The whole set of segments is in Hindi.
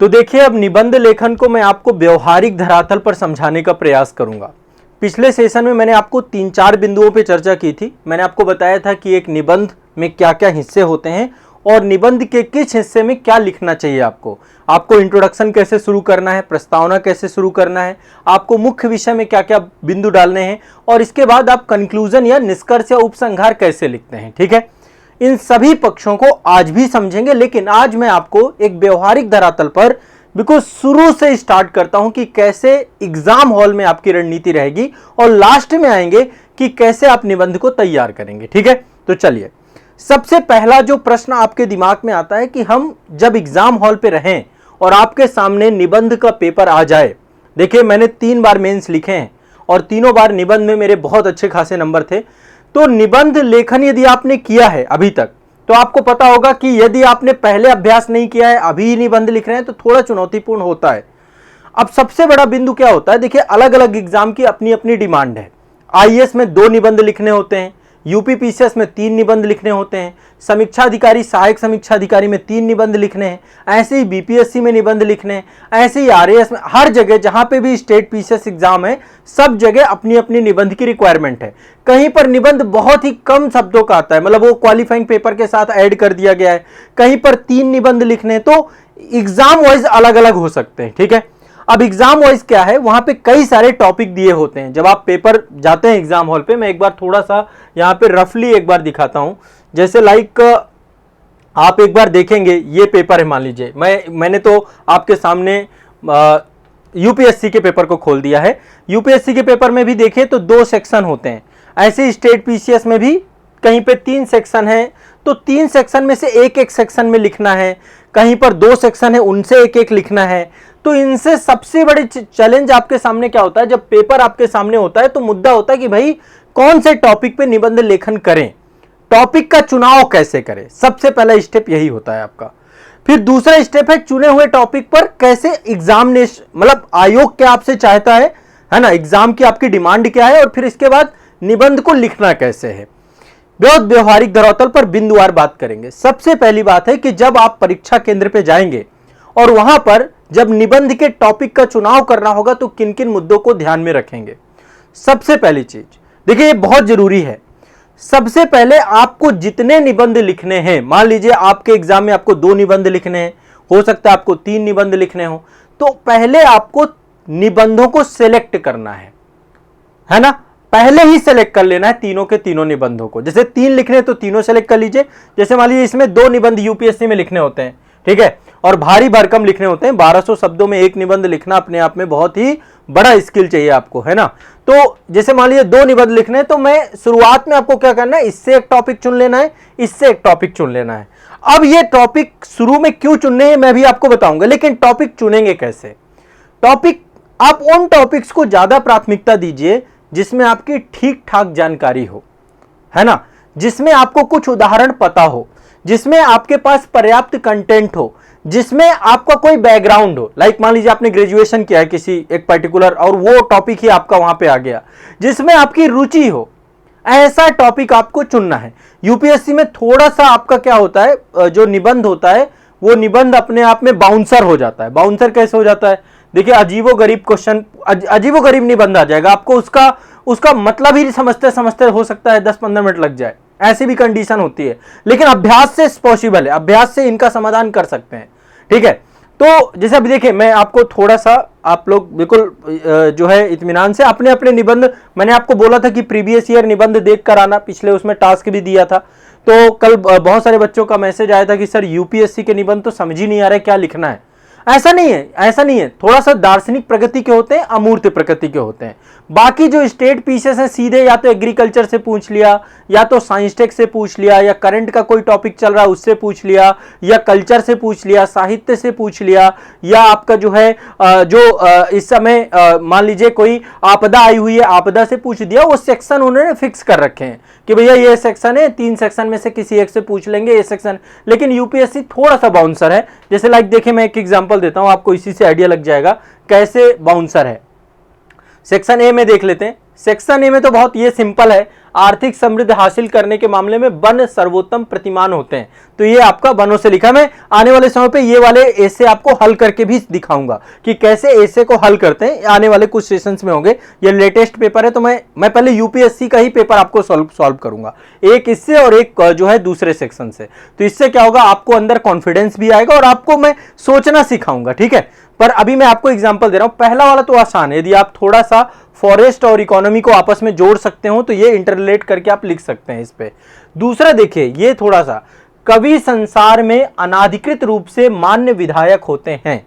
तो देखिए, अब निबंध लेखन को मैं आपको व्यवहारिक धरातल पर समझाने का प्रयास करूंगा। पिछले सेशन में मैंने आपको 3-4 बिंदुओं पर चर्चा की थी। मैंने आपको बताया था कि एक निबंध में क्या क्या हिस्से होते हैं और निबंध के किस हिस्से में क्या लिखना चाहिए। आपको इंट्रोडक्शन कैसे शुरू करना है, प्रस्तावना कैसे शुरू करना है, आपको मुख्य विषय में क्या क्या बिंदु डालने हैं, और इसके बाद आप कंक्लूजन या निष्कर्ष या उपसंहार कैसे लिखते हैं। ठीक है, इन सभी पक्षों को आज भी समझेंगे, लेकिन आज मैं आपको एक व्यवहारिक धरातल पर बिल्कुल शुरू से स्टार्ट करता हूं कि कैसे एग्जाम हॉल में आपकी रणनीति रहेगी, और लास्ट में आएंगे कि कैसे आप निबंध को तैयार करेंगे। ठीक है, तो चलिए, सबसे पहला जो प्रश्न आपके दिमाग में आता है कि हम जब एग्जाम हॉल पे रहें और आपके सामने निबंध का पेपर आ जाए। देखिए, मैंने 3 बार मेंस लिखे हैं और तीनों बार निबंध में मेरे बहुत अच्छे खासे नंबर थे। तो निबंध लेखन यदि आपने किया है अभी तक, तो आपको पता होगा कि यदि आपने पहले अभ्यास नहीं किया है, अभी निबंध लिख रहे हैं, तो थोड़ा चुनौतीपूर्ण होता है। अब सबसे बड़ा बिंदु क्या होता है, देखिए, अलग अलग एग्जाम की अपनी अपनी डिमांड है। आईएएस में 2 निबंध लिखने होते हैं, यूपी पीसीएस में 3 निबंध लिखने होते हैं, समीक्षा अधिकारी, सहायक समीक्षा अधिकारी में 3 निबंध लिखने हैं, ऐसे ही बीपीएससी में निबंध लिखने हैं, ऐसे ही आरएएस में, हर जगह जहां पे भी स्टेट पीसीएस एग्जाम है, सब जगह अपनी अपनी निबंध की रिक्वायरमेंट है। कहीं पर निबंध बहुत ही कम शब्दों का आता है, मतलब वो क्वालिफाइंग पेपर के साथ ऐड कर दिया गया है, कहीं पर 3 निबंध लिखने, तो एग्जाम वाइज अलग अलग हो सकते हैं। ठीक है, अब एग्जाम वाइज क्या है, वहां पे कई सारे टॉपिक दिए होते हैं। जब आप पेपर जाते हैं एग्जाम हॉल पे, मैं एक बार थोड़ा सा यहां पे रफली एक बार दिखाता हूं। जैसे लाइक आप एक बार देखेंगे, ये पेपर है, मान लीजिए मैंने तो आपके सामने यूपीएससी के पेपर को खोल दिया है। यूपीएससी के पेपर में भी देखें तो 2 सेक्शन होते हैं, ऐसे ही स्टेट पीसीएस में भी कहीं पे 3 सेक्शन है, तो 3 सेक्शन में से एक एक सेक्शन में लिखना है, कहीं पर 2 सेक्शन है, उनसे एक एक लिखना है। तो इनसे सबसे बड़ी चैलेंज आपके सामने क्या होता है, जब पेपर आपके सामने होता है तो मुद्दा होता है कि भाई कौन से टॉपिक पे निबंध लेखन करें, टॉपिक का चुनाव कैसे करें। सबसे पहला स्टेप यही होता है आपका। फिर दूसरा स्टेप है चुने हुए टॉपिक पर कैसे एग्जामिनेशन, मतलब आयोग क्या आपसे चाहता है ना, एग्जाम की आपकी डिमांड क्या है, और फिर इसके बाद निबंध को लिखना कैसे है। बहुत व्यवहारिक धरातल पर बिंदुवार बात करेंगे। सबसे पहली बात है कि जब आप परीक्षा केंद्र पे जाएंगे और वहां पर जब निबंध के टॉपिक का चुनाव करना होगा, तो किन किन मुद्दों को ध्यान में रखेंगे। सबसे पहली चीज देखिए, ये बहुत जरूरी है। सबसे पहले आपको जितने निबंध लिखने हैं, मान लीजिए आपके एग्जाम में आपको 2 निबंध लिखने हैं, हो सकता है आपको 3 निबंध लिखने हो, तो पहले आपको निबंधों को सिलेक्ट करना है ना। पहले ही सेलेक्ट कर लेना है तीनों के तीनों निबंधों को। जैसे 3 लिखने हैं तो तीनों सेलेक्ट कर लीजिए। जैसे मान लीजिए इसमें 2 निबंध यूपीएससी में लिखने होते हैं, ठीक है, और भारी भरकम लिखने होते हैं। 1200 शब्दों में एक निबंध लिखना अपने आप में बहुत ही बड़ा स्किल चाहिए आपको, है ना। तो जैसे मान लीजिए 2 निबंध लिखने हैं, तो मैं शुरुआत में आपको क्या करना है, इससे एक टॉपिक चुन लेना है, इससे एक टॉपिक चुन लेना है। अब ये टॉपिक शुरू में क्यों चुनने हैं मैं भी आपको बताऊंगा, लेकिन टॉपिक चुनेंगे कैसे। टॉपिक, आप उन टॉपिक्स को ज्यादा प्राथमिकता दीजिए जिसमें आपकी ठीक ठाक जानकारी हो, है ना, जिसमें आपको कुछ उदाहरण पता हो, जिसमें आपके पास पर्याप्त कंटेंट हो, जिसमें आपका कोई बैकग्राउंड हो। लाइक मान लीजिए आपने ग्रेजुएशन किया है किसी एक पर्टिकुलर, और वो टॉपिक ही आपका वहां पे आ गया, जिसमें आपकी रुचि हो, ऐसा टॉपिक आपको चुनना है। यूपीएससी में थोड़ा सा आपका क्या होता है, जो निबंध होता है वो निबंध अपने आप में बाउंसर हो जाता है। बाउंसर कैसे हो जाता है, देखिए, अजीबोगरीब क्वेश्चन, अजीबोगरीब निबंध आ जाएगा, आपको उसका मतलब ही समझते समझते हो सकता है 10-15 मिनट लग जाए, ऐसी भी कंडीशन होती है। लेकिन अभ्यास से पॉसिबल है, अभ्यास से इनका समाधान कर सकते हैं। ठीक है, तो जैसे अभी देखिए, मैं आपको थोड़ा सा, आप लोग बिल्कुल जो है इत्मीनान से अपने अपने निबंध, मैंने आपको बोला था कि प्रीवियस ईयर निबंध देख कर आना, पिछले उसमें टास्क भी दिया था। तो कल बहुत सारे बच्चों का मैसेज आया था कि सर यूपीएससी के निबंध तो समझ ही नहीं आ रहा है क्या लिखना है। ऐसा नहीं है, ऐसा नहीं है, थोड़ा सा दार्शनिक प्रकृति के होते हैं, अमूर्त प्रकृति के होते हैं। बाकी जो स्टेट पीसेस हैं, सीधे या तो एग्रीकल्चर से पूछ लिया, या तो साइंस टेक से पूछ लिया, या करंट का कोई टॉपिक चल रहा है उससे पूछ लिया, या कल्चर से पूछ लिया, साहित्य से पूछ लिया, या आपका जो है इस समय मान लीजिए कोई आपदा आई हुई है, आपदा से पूछ दिया। वो सेक्शन उन्होंने फिक्स कर रखे हैं कि भैया ये सेक्शन है, 3 सेक्शन में से किसी एक से पूछ लेंगे ये सेक्शन। लेकिन यूपीएससी थोड़ा सा बाउंसर है। जैसे लाइक देखिए, मैं एक एग्जांपल देता हूं, आपको इसी से आइडिया लग जाएगा कैसे बाउंसर है। सेक्शन ए में देख लेते हैं। सेक्शन ए में तो बहुत ये सिंपल है, आर्थिक समृद्धि हासिल करने के मामले में वन सर्वोत्तम प्रतिमान होते हैं। तो ये आपका वनों से लिखा। मैं आने वाले समय पे ये वाले ऐसे आपको हल करके भी दिखाऊंगा कि कैसे ऐसे को हल करते हैं। आने वाले कुछ सेशंस में होंगे। ये लेटेस्ट पेपर है तो मैं पहले यूपीएससी का ही पेपर आपको सॉल्व करूंगा, एक इससे और एक जो है दूसरे सेक्शन से। तो इससे क्या होगा, आपको अंदर कॉन्फिडेंस भी आएगा और आपको मैं सोचना सिखाऊंगा, ठीक है। पर अभी मैं आपको एग्जांपल दे रहा हूं। पहला वाला तो आसान है, यदि आप थोड़ा सा फॉरेस्ट और इकोनॉमी को आपस में जोड़ सकते हो तो ये इंटरलेट करके आप लिख सकते हैं इस पे। दूसरा देखिए, ये थोड़ा सा, कवि संसार में अनाधिकृत रूप से मान्य विधायक होते हैं।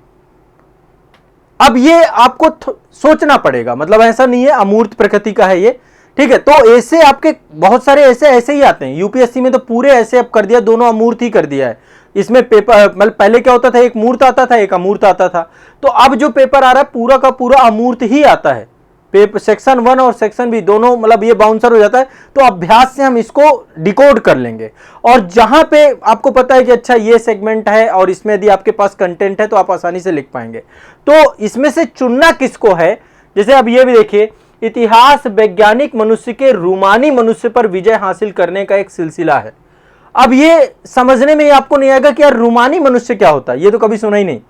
अब ये आपको सोचना पड़ेगा, मतलब ऐसा नहीं है अमूर्त प्रकृति का है ये, ठीक है। तो ऐसे आपके बहुत सारे ऐसे ही आते हैं। यूपीएससी में तो पूरे ऐसे अब कर दिया, दोनों अमूर्त ही कर दिया है। इसमें पेपर मतलब पहले क्या होता था, एक मूर्त आता था एक अमूर्त आता था। तो अब जो पेपर आ रहा है पूरा का पूरा अमूर्त ही आता है। पेपर सेक्शन 1 और सेक्शन बी दोनों, मतलब ये बाउंसर हो जाता है। तो अभ्यास से हम इसको डिकोड कर लेंगे। और जहां पे आपको पता है कि अच्छा ये सेगमेंट है और इसमें यदि आपके पास कंटेंट है तो आप आसानी से लिख पाएंगे। तो इसमें से चुनना किसको है, जैसे अब ये भी देखिए, इतिहास वैज्ञानिक मनुष्य के रूमानी मनुष्य पर विजय हासिल करने का एक सिलसिला है। अब ये समझने में आपको नहीं आएगा कि यार रूमानी मनुष्य क्या होता है, ये तो कभी सुना ही नहीं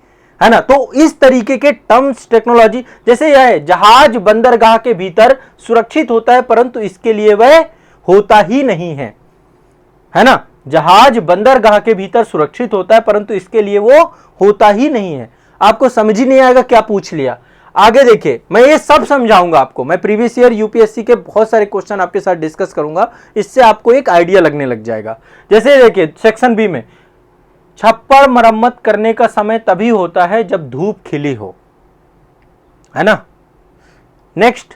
है ना। तो इस तरीके के टर्म्स टेक्नोलॉजी, जैसे यह है, जहाज बंदरगाह के भीतर सुरक्षित होता है परंतु इसके लिए वह होता ही नहीं है ना। जहाज बंदरगाह के भीतर सुरक्षित होता है परंतु इसके लिए वो होता ही नहीं है। आपको समझ ही नहीं आएगा क्या पूछ लिया। आगे देखिए, मैं ये सब समझाऊंगा आपको। मैं प्रीवियस ईयर यूपीएससी के बहुत सारे क्वेश्चन आपके साथ डिस्कस करूंगा, इससे आपको एक आइडिया लगने लग जाएगा। जैसे देखिए सेक्शन बी में, छप्पर मरम्मत करने का समय तभी होता है जब धूप खिली हो, है ना। नेक्स्ट,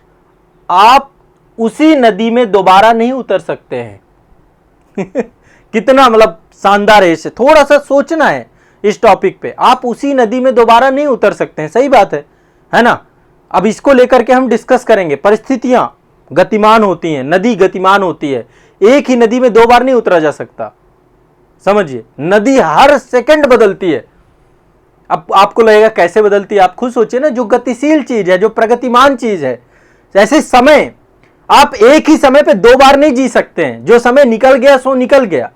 आप उसी नदी में दोबारा नहीं उतर सकते हैं। कितना मतलब शानदार है, इसे थोड़ा सा सोचना है इस टॉपिक पे। आप उसी नदी में दोबारा नहीं उतर सकते हैं, सही बात है ना। अब इसको लेकर के हम डिस्कस करेंगे। परिस्थितियां गतिमान होती हैं, नदी गतिमान होती है, एक ही नदी में 2 बार नहीं उतरा जा सकता। समझिए, नदी हर सेकंड बदलती है। अब आपको लगेगा कैसे बदलती है, आप खुद सोचिए ना। जो गतिशील चीज है, जो प्रगतिमान चीज है, जैसे समय, आप एक ही समय पे 2 बार नहीं जी सकते हैं। जो समय निकल गया सो निकल गया।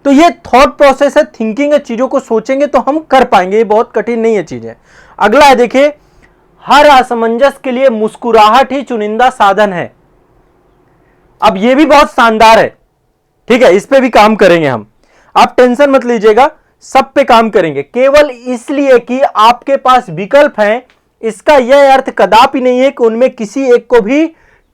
तो ये थॉट प्रोसेस है, थिंकिंग है, चीजों को सोचेंगे तो हम कर पाएंगे। ये बहुत कठिन नहीं है चीजें। अगला है देखिए, हर असमंजस के लिए मुस्कुराहट ही चुनिंदा साधन है। अब ये भी बहुत शानदार है, ठीक है। इस पे भी काम करेंगे हम, आप टेंशन मत लीजिएगा, सब पे काम करेंगे। केवल इसलिए कि आपके पास विकल्प हैं, इसका यह अर्थ कदापि नहीं है कि उनमें किसी एक को भी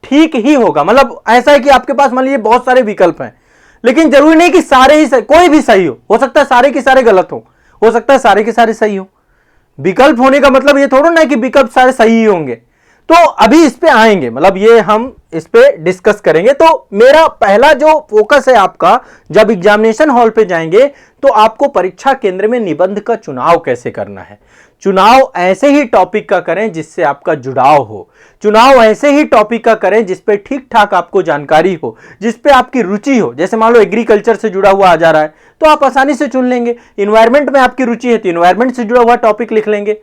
ठीक ही होगा। मतलब ऐसा है कि आपके पास मान लीजिए बहुत सारे विकल्प हैं, लेकिन जरूरी नहीं कि सारे ही सही, कोई भी सही हो सकता है सारे के सारे गलत हो सकता है सारे के सारे सही हो। विकल्प होने का मतलब ये थोड़ा ना कि विकल्प सारे सही ही होंगे। तो अभी इस पे आएंगे, मतलब ये हम इस पे डिस्कस करेंगे। तो मेरा पहला जो फोकस है आपका, जब एग्जामिनेशन हॉल पे जाएंगे तो आपको परीक्षा केंद्र में निबंध का चुनाव कैसे करना है। चुनाव ऐसे ही टॉपिक का करें जिससे आपका जुड़ाव हो। चुनाव ऐसे ही टॉपिक का करें जिस पे ठीक ठाक आपको जानकारी हो, जिस पे आपकी रुचि हो। जैसे मान लो एग्रीकल्चर से जुड़ा हुआ आ जा रहा है तो आप आसानी से चुन लेंगे। इन्वायरमेंट में आपकी रुचि है तो इन्वायरमेंट से जुड़ा हुआ टॉपिक लिख लेंगे।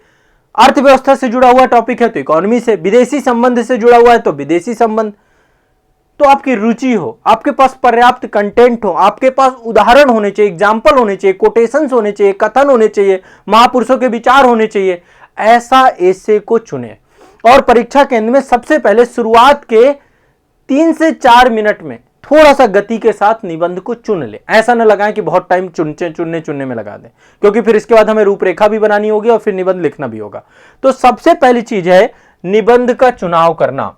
अर्थव्यवस्था से जुड़ा हुआ टॉपिक है तो इकोनॉमी से, विदेशी संबंध से जुड़ा हुआ है तो विदेशी संबंध। तो आपकी रुचि हो, आपके पास पर्याप्त कंटेंट हो, आपके पास उदाहरण होने चाहिए, एग्जाम्पल होने चाहिए, कोटेशंस होने चाहिए, कथन होने चाहिए, महापुरुषों के विचार होने चाहिए। ऐसा ऐसे को चुने और परीक्षा केंद्र में सबसे पहले शुरुआत के 3 से 4 मिनट में थोड़ा सा गति के साथ निबंध को चुन ले। ऐसा न लगाएं कि बहुत टाइम चुनने में लगा दें, क्योंकि फिर इसके बाद हमें रूपरेखा भी बनानी होगी और फिर निबंध लिखना भी होगा। तो सबसे पहली चीज है निबंध का चुनाव करना।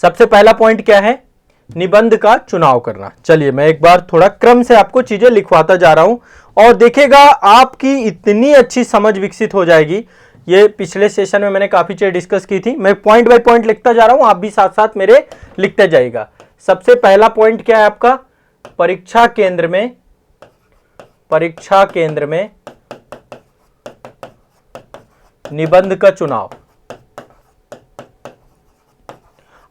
सबसे पहला पॉइंट क्या है, निबंध का चुनाव करना। चलिए मैं एक बार थोड़ा क्रम से आपको चीजें लिखवाता जा रहा हूं और देखिएगा आपकी इतनी अच्छी समझ विकसित हो जाएगी। ये पिछले सेशन में मैंने काफी चीजें डिस्कस की थी। मैं पॉइंट बाय पॉइंट लिखता जा रहा हूं, आप भी साथ साथ मेरे लिखते जाइएगा। सबसे पहला पॉइंट क्या है आपका, परीक्षा केंद्र में निबंध का चुनाव।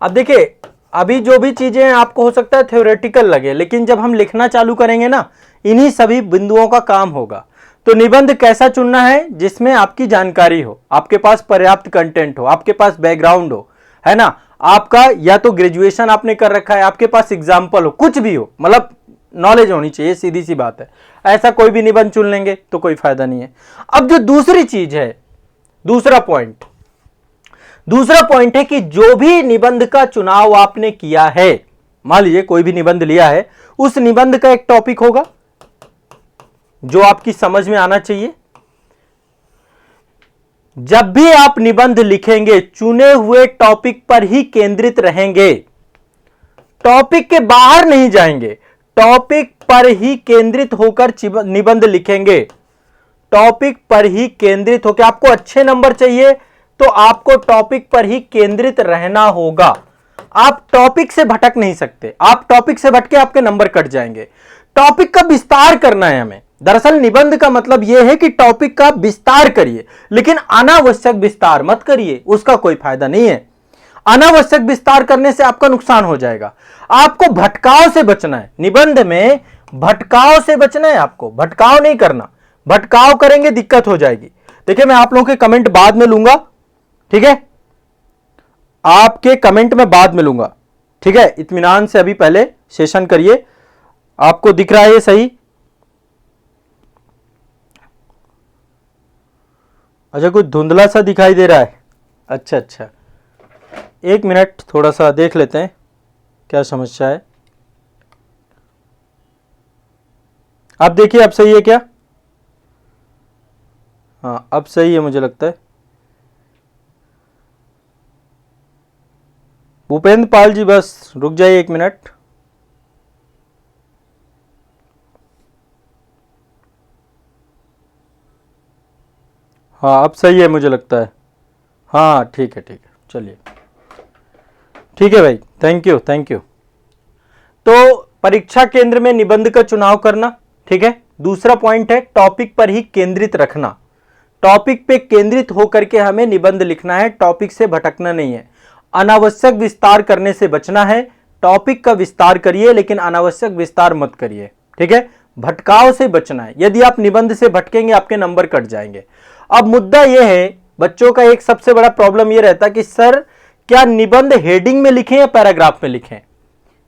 अब देखिए, अभी जो भी चीजें आपको हो सकता है थ्योरेटिकल लगे, लेकिन जब हम लिखना चालू करेंगे ना, इन्हीं सभी बिंदुओं का काम होगा। तो निबंध कैसा चुनना है, जिसमें आपकी जानकारी हो, आपके पास पर्याप्त कंटेंट हो, आपके पास बैकग्राउंड हो, है ना, आपका या तो ग्रेजुएशन आपने कर रखा है, आपके पास एग्जाम्पल हो, कुछ भी हो, मतलब नॉलेज होनी चाहिए, सीधी सी बात है। ऐसा कोई भी निबंध चुन लेंगे तो कोई फायदा नहीं है। अब जो दूसरी चीज है, दूसरा पॉइंट है कि जो भी निबंध का चुनाव आपने किया है, मान लीजिए कोई भी निबंध लिया है, उस निबंध का एक टॉपिक होगा जो आपकी समझ में आना चाहिए। जब भी आप निबंध लिखेंगे चुने हुए टॉपिक पर ही केंद्रित रहेंगे, टॉपिक के बाहर नहीं जाएंगे, टॉपिक पर ही केंद्रित होकर निबंध लिखेंगे। टॉपिक पर ही केंद्रित होकर, आपको अच्छे नंबर चाहिए तो आपको टॉपिक पर ही केंद्रित रहना होगा। आप टॉपिक से भटक नहीं सकते, आप टॉपिक से भटके आपके नंबर कट जाएंगे। टॉपिक का विस्तार करना है हमें। दरअसल निबंध का मतलब यह है कि टॉपिक का विस्तार करिए, लेकिन अनावश्यक विस्तार मत करिए, उसका कोई फायदा नहीं है। अनावश्यक विस्तार करने से आपका नुकसान हो जाएगा। आपको भटकाव से बचना है, निबंध में भटकाव से बचना है, आपको भटकाव नहीं करना। भटकाव करेंगे दिक्कत हो जाएगी। देखिए मैं आप लोगों के कमेंट बाद में लूंगा, ठीक है, आपके कमेंट में बाद में लूंगा, ठीक है। इत्मीनान से अभी पहले सेशन करिए। आपको दिख रहा है ये सही? अच्छा, कुछ धुंधला सा दिखाई दे रहा है। अच्छा अच्छा, एक मिनट थोड़ा सा देख लेते हैं क्या समस्या है। आप देखिए, अब सही है क्या? हाँ अब सही है मुझे लगता है। भूपेंद्र पाल जी बस रुक जाइए एक मिनट। हाँ अब सही है मुझे लगता है। हाँ ठीक है चलिए, ठीक है भाई, थैंक यू थैंक यू। तो परीक्षा केंद्र में निबंध का चुनाव करना, ठीक है। दूसरा पॉइंट है टॉपिक पर ही केंद्रित रखना। टॉपिक पे केंद्रित होकर के हमें निबंध लिखना है, टॉपिक से भटकना नहीं है। अनावश्यक विस्तार करने से बचना है। टॉपिक का विस्तार करिए लेकिन अनावश्यक विस्तार मत करिए, ठीक है। भटकाव से बचना है। यदि आप निबंध से भटकेंगे आपके नंबर कट जाएंगे। अब मुद्दा यह है, बच्चों का एक सबसे बड़ा प्रॉब्लम यह रहता है कि सर क्या निबंध हेडिंग में लिखें या पैराग्राफ में लिखें,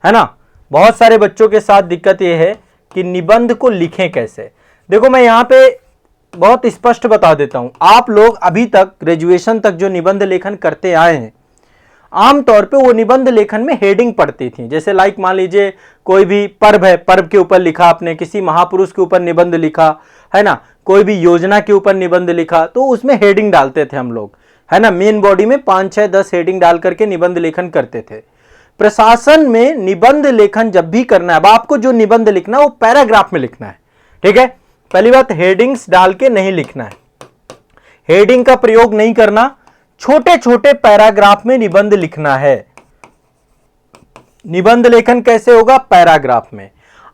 है ना। बहुत सारे बच्चों के साथ दिक्कत यह है कि निबंध को लिखें कैसे। देखो मैं यहां पे बहुत स्पष्ट बता देता हूं, आप लोग अभी तक ग्रेजुएशन तक जो निबंध लेखन करते आए हैं, आमतौर पे वो निबंध लेखन में हेडिंग पड़ती थी। जैसे लाइक मान लीजिए कोई भी पर्व है, पर्व के ऊपर लिखा आपने, किसी महापुरुष के ऊपर निबंध लिखा, है ना, कोई भी योजना के ऊपर निबंध लिखा, तो उसमें हेडिंग डालते थे हम लोग, है ना। मेन बॉडी में 5, 6, 10 हेडिंग डाल करके निबंध लेखन करते थे। प्रशासन में निबंध लेखन जब भी करना है, अब आपको जो निबंध लिखना है वो पैराग्राफ में लिखना है, ठीक है। पहली बात, हेडिंग्स डाल के नहीं लिखना है, हेडिंग का प्रयोग नहीं करना, छोटे छोटे पैराग्राफ में निबंध लिखना है। निबंध लेखन कैसे होगा? पैराग्राफ में।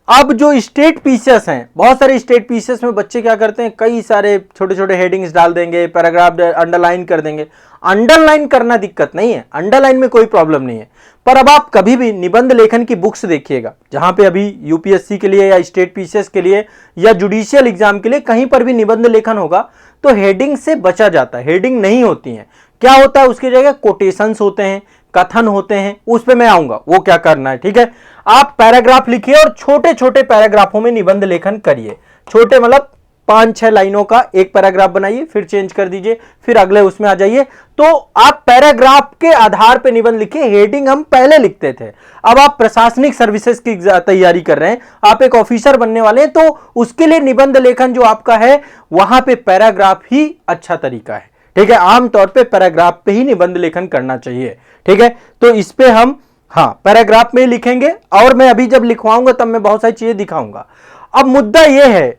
अब जो स्टेट पीसेस हैं, बहुत सारे स्टेट पीसेस में बच्चे क्या करते हैं, कई सारे छोटे छोटे हेडिंग्स डाल देंगे, पैराग्राफ अंडरलाइन कर देंगे। अंडरलाइन करना दिक्कत नहीं है, अंडरलाइन में कोई प्रॉब्लम नहीं है। पर अब आप कभी भी निबंध लेखन की बुक्स देखिएगा, जहां पे अभी यूपीएससी के लिए या स्टेट पीसीएस के लिए या जुडिशियल एग्जाम के लिए कहीं पर भी निबंध लेखन होगा तो हेडिंग से बचा जाता है, हेडिंग नहीं होती है। क्या होता है उसकी जगह? कोटेशंस होते हैं, कथन होते हैं, उस पे मैं आऊंगा वो क्या करना है, ठीक है। आप पैराग्राफ लिखिए और छोटे छोटे पैराग्राफों में निबंध लेखन करिए। छोटे मतलब 5-6 लाइनों का एक पैराग्राफ बनाइए, फिर चेंज कर दीजिए, फिर अगले उसमें आ जाइए। तो आप पैराग्राफ के आधार पर निबंध लिखिए। हेडिंग हम पहले लिखते थे, अब आप प्रशासनिक सर्विसेज की तैयारी कर रहे हैं, आप एक ऑफिसर बनने वाले हैं, तो उसके लिए निबंध लेखन जो आपका है वहां पे पैराग्राफ ही अच्छा तरीका है, ठीक है। आमतौर पे पैराग्राफ पे ही निबंध लेखन करना चाहिए, ठीक है। तो इस पे हम पैराग्राफ में लिखेंगे और मैं अभी जब लिखवाऊंगा तब मैं बहुत सारी चीजें दिखाऊंगा। अब मुद्दा यह है,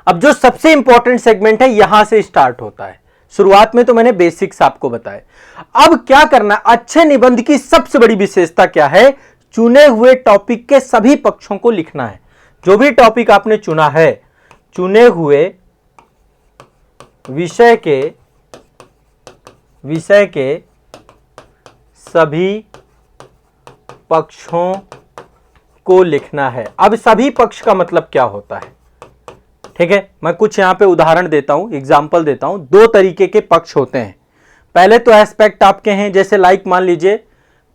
अब जो सबसे इंपॉर्टेंट सेगमेंट है यहां से स्टार्ट होता है। शुरुआत में तो मैंने बेसिक्स आपको बताए, अब क्या करना है। अच्छे निबंध की सबसे बड़ी विशेषता क्या है? चुने हुए टॉपिक के सभी पक्षों को लिखना है। जो भी टॉपिक आपने चुना है, चुने हुए विषय के सभी पक्षों को लिखना है। अब सभी पक्ष का मतलब क्या होता है, ठीक है। मैं कुछ यहां पे उदाहरण देता हूं, एग्जाम्पल देता हूं। 2 तरीके के पक्ष होते हैं। पहले तो एस्पेक्ट आपके हैं, जैसे लाइक मान लीजिए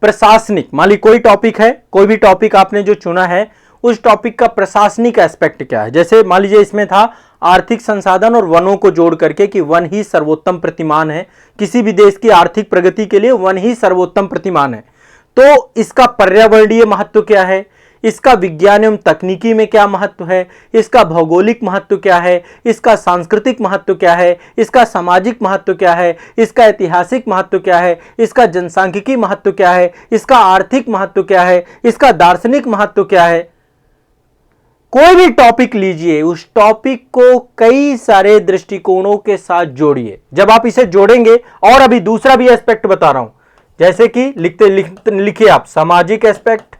प्रशासनिक, मान ली कोई टॉपिक है, कोई भी टॉपिक आपने जो चुना है उस टॉपिक का प्रशासनिक एस्पेक्ट क्या है। जैसे मान लीजिए इसमें था आर्थिक संसाधन और वनों को जोड़ करके कि वन ही सर्वोत्तम प्रतिमान है, किसी भी देश की आर्थिक प्रगति के लिए वन ही सर्वोत्तम प्रतिमान है। तो इसका पर्यावरणीय महत्व क्या है, इसका विज्ञान एवं तकनीकी में क्या महत्व है, इसका भौगोलिक महत्व क्या है, इसका सांस्कृतिक महत्व क्या है, इसका सामाजिक महत्व क्या है, इसका ऐतिहासिक महत्व क्या है, इसका जनसांख्यिकी महत्व क्या है, इसका आर्थिक महत्व क्या है, इसका दार्शनिक महत्व क्या है। कोई भी टॉपिक लीजिए, उस टॉपिक को कई सारे दृष्टिकोणों के साथ जोड़िए। जब आप इसे जोड़ेंगे, और अभी दूसरा भी एस्पेक्ट बता रहा हूं, जैसे कि लिखिए आप सामाजिक एस्पेक्ट,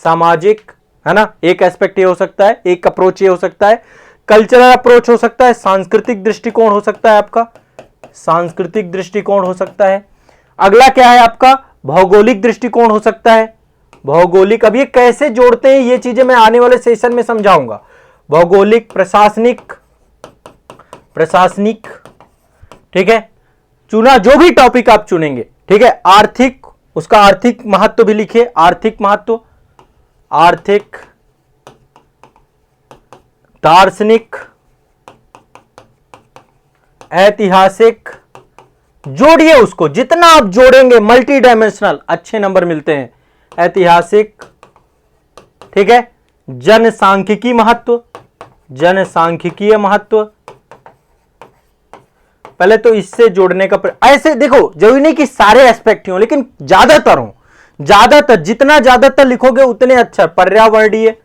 सामाजिक है ना, एक एस्पेक्ट ये हो सकता है, एक अप्रोच ये हो सकता है, कल्चरल अप्रोच हो सकता है, सांस्कृतिक दृष्टिकोण हो सकता है, आपका सांस्कृतिक दृष्टिकोण हो सकता है। अगला क्या है आपका, भौगोलिक दृष्टिकोण हो सकता है, भौगोलिक। अब ये कैसे जोड़ते हैं ये चीजें मैं आने वाले सेशन में समझाऊंगा। भौगोलिक, प्रशासनिक, प्रशासनिक, ठीक है, चुना जो भी टॉपिक आप चुनेंगे, ठीक है। आर्थिक, उसका आर्थिक महत्व भी लिखिए, आर्थिक महत्व, आर्थिक, दार्शनिक, ऐतिहासिक, जोड़िए उसको, जितना आप जोड़ेंगे मल्टी डायमेंशनल अच्छे नंबर मिलते हैं। ऐतिहासिक, ठीक है, जनसांख्यिकी महत्व, जनसांख्यिकीय महत्व, पहले तो इससे जोड़ने का ऐसे देखो, जरूरी नहीं कि सारे एस्पेक्ट ही हो, लेकिन ज्यादातर हो, ज्यादातर, जितना ज्यादातर लिखोगे उतने अच्छा। पर्यावरणीय,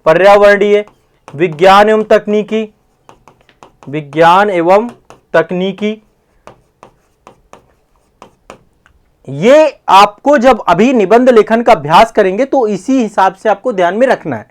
पर्यावरणीय, विज्ञान एवं तकनीकी, विज्ञान एवं तकनीकी, ये आपको जब अभी निबंध लेखन का अभ्यास करेंगे तो इसी हिसाब से आपको ध्यान में रखना है।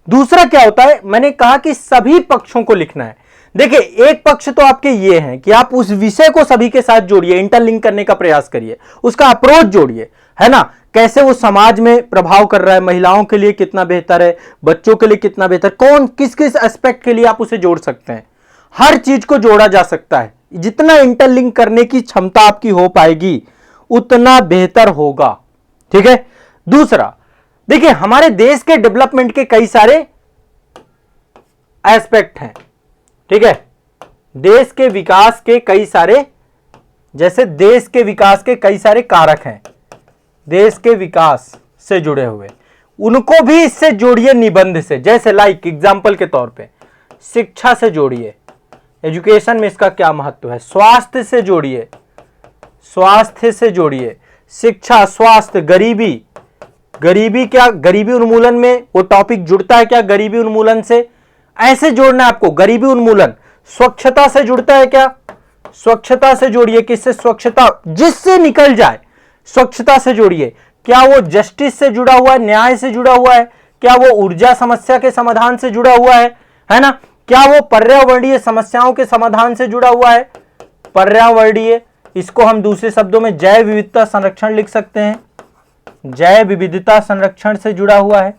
दूसरा क्या होता है, मैंने कहा कि सभी पक्षों को लिखना है। देखिए, एक पक्ष तो आपके ये हैं कि आप उस विषय को सभी के साथ जोड़िए, इंटरलिंक करने का प्रयास करिए, उसका अप्रोच जोड़िए, है ना, कैसे वो समाज में प्रभाव कर रहा है, महिलाओं के लिए कितना बेहतर है, बच्चों के लिए कितना बेहतर, कौन किस किस एस्पेक्ट के लिए आप उसे जोड़ सकते हैं। हर चीज को जोड़ा जा सकता है, जितना इंटरलिंक करने की क्षमता आपकी हो पाएगी उतना बेहतर होगा, ठीक है। दूसरा, देखिए हमारे देश के डेवलपमेंट के कई सारे एस्पेक्ट हैं, ठीक है, देश के विकास के कई सारे, जैसे देश के विकास के कई सारे कारक हैं, देश के विकास से जुड़े हुए, उनको भी इससे जोड़िए निबंध से। जैसे लाइक एग्जाम्पल के तौर पे शिक्षा से जोड़िए, एजुकेशन में इसका क्या महत्व है, स्वास्थ्य से जोड़िए, स्वास्थ्य से जोड़िए, शिक्षा, स्वास्थ्य, गरीबी, गरीबी क्या, गरीबी उन्मूलन में वो टॉपिक जुड़ता है क्या गरीबी उन्मूलन से, ऐसे जोड़ना है आपको। गरीबी उन्मूलन, स्वच्छता से जुड़ता है क्या, स्वच्छता से जोड़िए, किससे, स्वच्छता, जिससे निकल जाए, स्वच्छता से जोड़िए। क्या वो जस्टिस से जुड़ा हुआ है, न्याय से जुड़ा हुआ है, क्या वो ऊर्जा समस्या के समाधान से जुड़ा हुआ है ना, क्या वो पर्यावरणीय समस्याओं के समाधान से जुड़ा हुआ है, पर्यावरणीय, इसको हम दूसरे शब्दों में जैव विविधता संरक्षण लिख सकते हैं, जैव विविधता संरक्षण से जुड़ा हुआ है,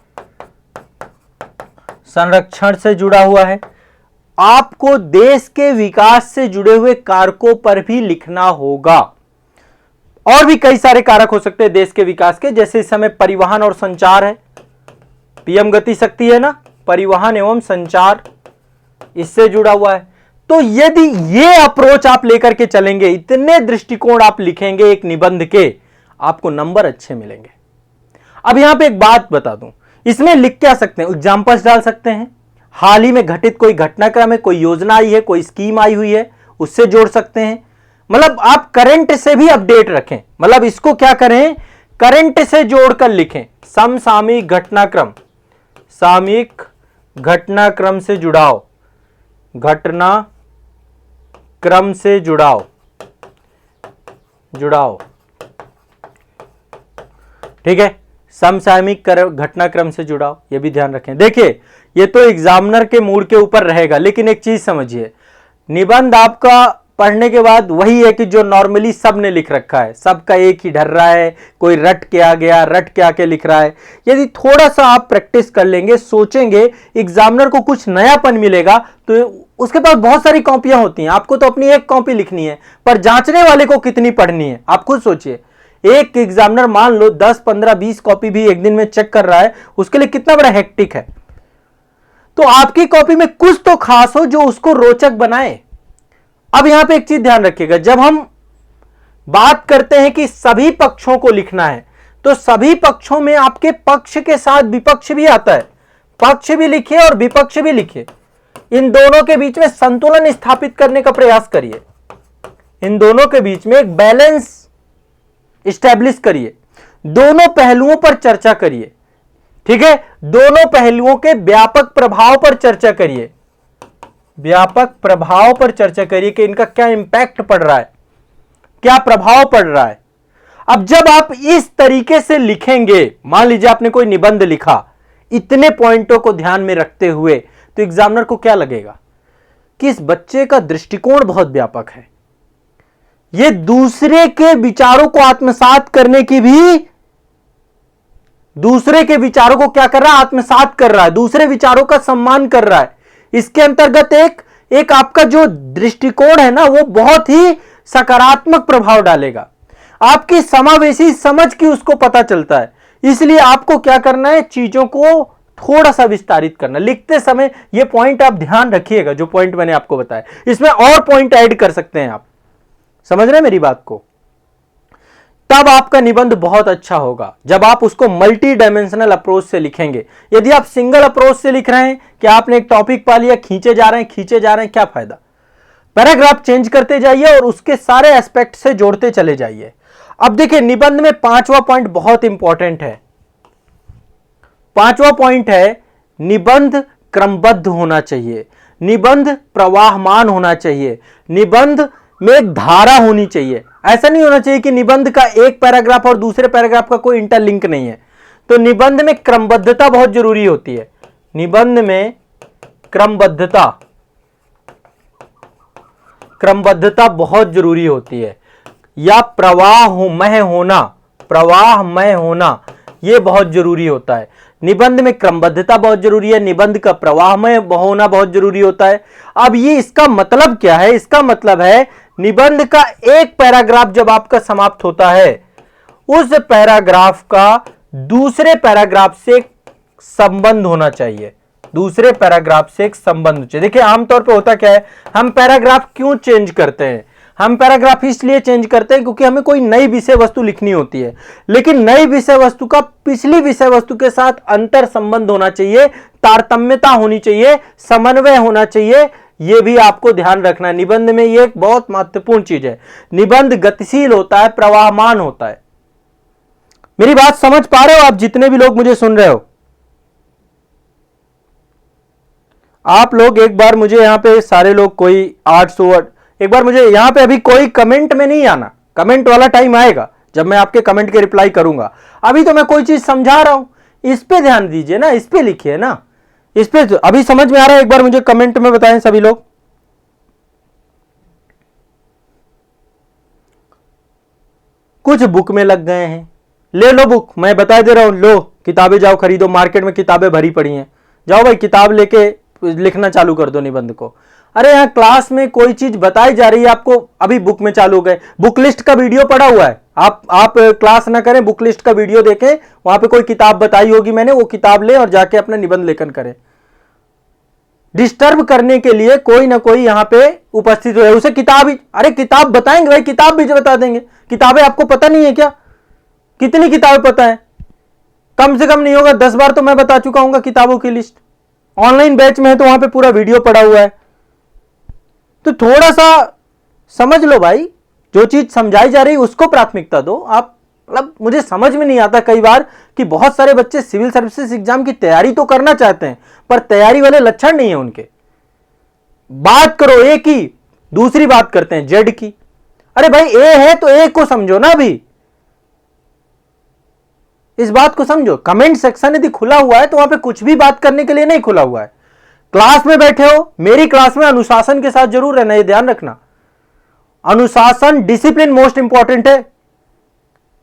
संरक्षण से जुड़ा हुआ है। आपको देश के विकास से जुड़े हुए कारकों पर भी लिखना होगा। और भी कई सारे कारक हो सकते हैं देश के विकास के, जैसे इस समय परिवहन और संचार है, पीएम गति शक्ति है ना, परिवहन एवं संचार इससे जुड़ा हुआ है। तो यदि ये अप्रोच आप लेकर के चलेंगे, इतने दृष्टिकोण आप लिखेंगे एक निबंध के, आपको नंबर अच्छे मिलेंगे। अब यहां पे एक बात बता दूं, इसमें लिख क्या सकते हैं, एग्जांपल्स डाल सकते हैं, हाल ही में घटित कोई घटनाक्रम है, कोई योजना आई है, कोई स्कीम आई हुई है, उससे जोड़ सकते हैं। मतलब आप करंट से भी अपडेट रखें, मतलब इसको क्या करें, करंट से जोड़कर लिखें। समसामयिक घटनाक्रम, सामयिक घटनाक्रम से जुड़ाव, घटना क्रम से जुड़ाव, ठीक है, समसामयिक घटनाक्रम से जुड़ाव, ये भी ध्यान रखें। देखिए, ये तो एग्जामिनर के मूड के ऊपर रहेगा, लेकिन एक चीज समझिए, निबंध आपका पढ़ने के बाद वही है कि जो नॉर्मली सब ने लिख रखा है, सबका एक ही ढर रहा है, कोई रट के आ गया, रट के आके लिख रहा है। यदि थोड़ा सा आप प्रैक्टिस कर लेंगे, सोचेंगे, एग्जामिनर को कुछ नयापन मिलेगा, तो उसके पास बहुत सारी कॉपियां होती हैं, आपको तो अपनी एक कॉपी लिखनी है, पर जांचने वाले को कितनी पढ़नी है आप खुद सोचिए। एक एग्जामिनर मान लो 10, 15, 20 कॉपी भी एक दिन में चेक कर रहा है, उसके लिए कितना बड़ा हेक्टिक है। तो आपकी कॉपी में कुछ तो खास हो जो उसको रोचक बनाए। अब यहां पे एक चीज ध्यान रखिएगा, जब हम बात करते हैं कि सभी पक्षों को लिखना है, तो सभी पक्षों में आपके पक्ष के साथ विपक्ष भी आता है। पक्ष भी लिखिए और विपक्ष भी लिखिए, इन दोनों के बीच में संतुलन स्थापित करने का प्रयास करिए, इन दोनों के बीच में एक बैलेंस इस्टेब्लिश करिए, दोनों पहलुओं पर चर्चा करिए, ठीक है। दोनों पहलुओं के व्यापक प्रभाव पर चर्चा करिए, व्यापक प्रभाव पर चर्चा करिए कि इनका क्या इंपैक्ट पड़ रहा है, क्या प्रभाव पड़ रहा है। अब जब आप इस तरीके से लिखेंगे, मान लीजिए आपने कोई निबंध लिखा इतने पॉइंटों को ध्यान में रखते हुए, तो एग्जामिनर को क्या लगेगा कि इस बच्चे का दृष्टिकोण बहुत व्यापक है, ये दूसरे के विचारों को आत्मसात करने की भी, दूसरे के विचारों को क्या कर रहा है, आत्मसात कर रहा है, दूसरे विचारों का सम्मान कर रहा है। इसके अंतर्गत एक आपका जो दृष्टिकोण है ना, वो बहुत ही सकारात्मक प्रभाव डालेगा, आपकी समावेशी समझ की उसको पता चलता है। इसलिए आपको क्या करना है, चीजों को थोड़ा सा विस्तारित करना। लिखते समय ये पॉइंट आप ध्यान रखिएगा, जो पॉइंट मैंने आपको बताया, इसमें और पॉइंट ऐड कर सकते हैं आप, समझ रहे हैं मेरी बात को। तब आपका निबंध बहुत अच्छा होगा जब आप उसको मल्टी डायमेंशनल अप्रोच से लिखेंगे। यदि आप सिंगल अप्रोच से लिख रहे हैं कि आपने एक टॉपिक पा लिया, खींचे जा रहे हैं, क्या फायदा। पैराग्राफ चेंज करते जाइए और उसके सारे एस्पेक्ट से जोड़ते चले जाइए। अब देखिए, निबंध में 5वां पॉइंट बहुत इंपॉर्टेंट है। 5वां पॉइंट है, निबंध क्रमबद्ध होना चाहिए, निबंध प्रवाहमान होना चाहिए, निबंध में एक धारा होनी चाहिए। ऐसा नहीं होना चाहिए कि निबंध का एक पैराग्राफ और दूसरे पैराग्राफ का कोई इंटरलिंक नहीं है। तो निबंध में क्रमबद्धता बहुत जरूरी होती है, निबंध में क्रमबद्धता बहुत जरूरी होती है, या प्रवाहमय होना यह बहुत जरूरी होता है। निबंध में क्रमबद्धता बहुत जरूरी है, निबंध का प्रवाहमय होना बहुत जरूरी होता है। अब ये इसका मतलब क्या है, इसका मतलब है निबंध का एक पैराग्राफ जब आपका समाप्त होता है, उस पैराग्राफ का दूसरे पैराग्राफ से संबंध होना चाहिए, दूसरे पैराग्राफ से एक संबंध चाहिए। देखिए, आमतौर पे होता क्या है, हम पैराग्राफ क्यों चेंज करते हैं, हम पैराग्राफ इसलिए चेंज करते हैं क्योंकि हमें कोई नई विषय वस्तु लिखनी होती है, लेकिन नई विषय वस्तु का पिछली विषय वस्तु के साथ अंतर संबंध होना चाहिए, तारतम्यता होनी चाहिए, समन्वय होना चाहिए। यह भी आपको ध्यान रखना है, निबंध में यह एक बहुत महत्वपूर्ण चीज है। निबंध गतिशील होता है, प्रवाहमान होता है। मेरी बात समझ पा रहे हो आप, जितने भी लोग मुझे सुन रहे हो? आप लोग एक बार मुझे यहां पे सारे लोग, कोई 800, एक बार मुझे यहां पे अभी कोई कमेंट में नहीं आना, कमेंट वाला टाइम आएगा जब मैं आपके कमेंट के रिप्लाई करूंगा। अभी तो मैं कोई चीज समझा रहा हूं, इस पे ध्यान दीजिए ना, इस पे लिखिए ना, इस पे अभी समझ में आ रहा है? एक बार मुझे कमेंट में बताएं सभी लोग। कुछ बुक में लग गए हैं, ले लो बुक, मैं बता दे रहा हूं, लो किताबें जाओ खरीदो, मार्केट में किताबें भरी पड़ी हैं, जाओ भाई किताब लेके लिखना चालू कर दो निबंध को। अरे यहां क्लास में कोई चीज बताई जा रही है आपको, अभी बुक में चालू हो गए, बुक लिस्ट का वीडियो पड़ा हुआ है, आप क्लास ना करें, बुक लिस्ट का वीडियो देखें, वहां पे कोई किताब बताई होगी मैंने, वो किताब ले और जाके अपना निबंध लेखन करें। डिस्टर्ब करने के लिए कोई ना कोई यहां पे उपस्थित हो, उसे किताब ही, अरे किताब बताएंगे भाई, किताब भी बता देंगे। किताबें आपको पता नहीं है क्या? कितनी किताबें पता है? कम से कम नहीं होगा 10 बार तो मैं बता चुका हूं किताबों की लिस्ट। ऑनलाइन बैच में है तो वहां पे पूरा वीडियो पड़ा हुआ है। तो थोड़ा सा समझ लो भाई, जो चीज समझाई जा रही है उसको प्राथमिकता दो। आप मतलब मुझे समझ में नहीं आता कई बार कि बहुत सारे बच्चे सिविल सर्विसेज एग्जाम की तैयारी तो करना चाहते हैं, पर तैयारी वाले लक्षण नहीं है उनके। बात करो ए की, दूसरी बात करते हैं जेड की। अरे भाई ए है तो ए को समझो ना, अभी इस बात को समझो। कमेंट सेक्शन यदि खुला हुआ है तो वहां पे कुछ भी बात करने के लिए नहीं खुला हुआ है। क्लास में बैठे हो, मेरी क्लास में अनुशासन के साथ जरूर रहना, यह ध्यान रखना। अनुशासन, डिसिप्लिन मोस्ट इंपॉर्टेंट है।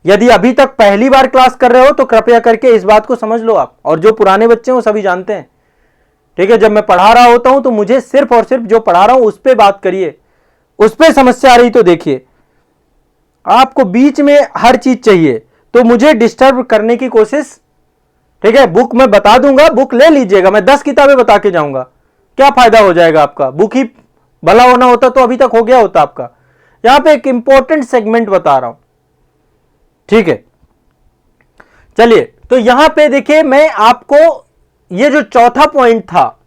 यदि अभी तक पहली बार क्लास कर रहे हो तो कृपया करके इस बात को समझ लो आप, और जो पुराने बच्चे हैं वो सभी जानते हैं। ठीक है, जब मैं पढ़ा रहा होता हूं तो मुझे सिर्फ और सिर्फ जो पढ़ा रहा हूं उस पर बात करिए, उस पर समस्या आ रही तो देखिए। आपको बीच में हर चीज चाहिए तो मुझे डिस्टर्ब करने की कोशिश, ठीक है, बुक मैं बता दूंगा, बुक ले लीजिएगा, मैं 10 किताबें बता के जाऊंगा, क्या फायदा हो जाएगा आपका? बुक ही भला होना होता तो अभी तक हो गया होता आपका। यहां पे एक इंपॉर्टेंट सेगमेंट बता रहा हूं, ठीक है। चलिए, तो यहां पे देखिए, मैं आपको ये जो चौथा पॉइंट था,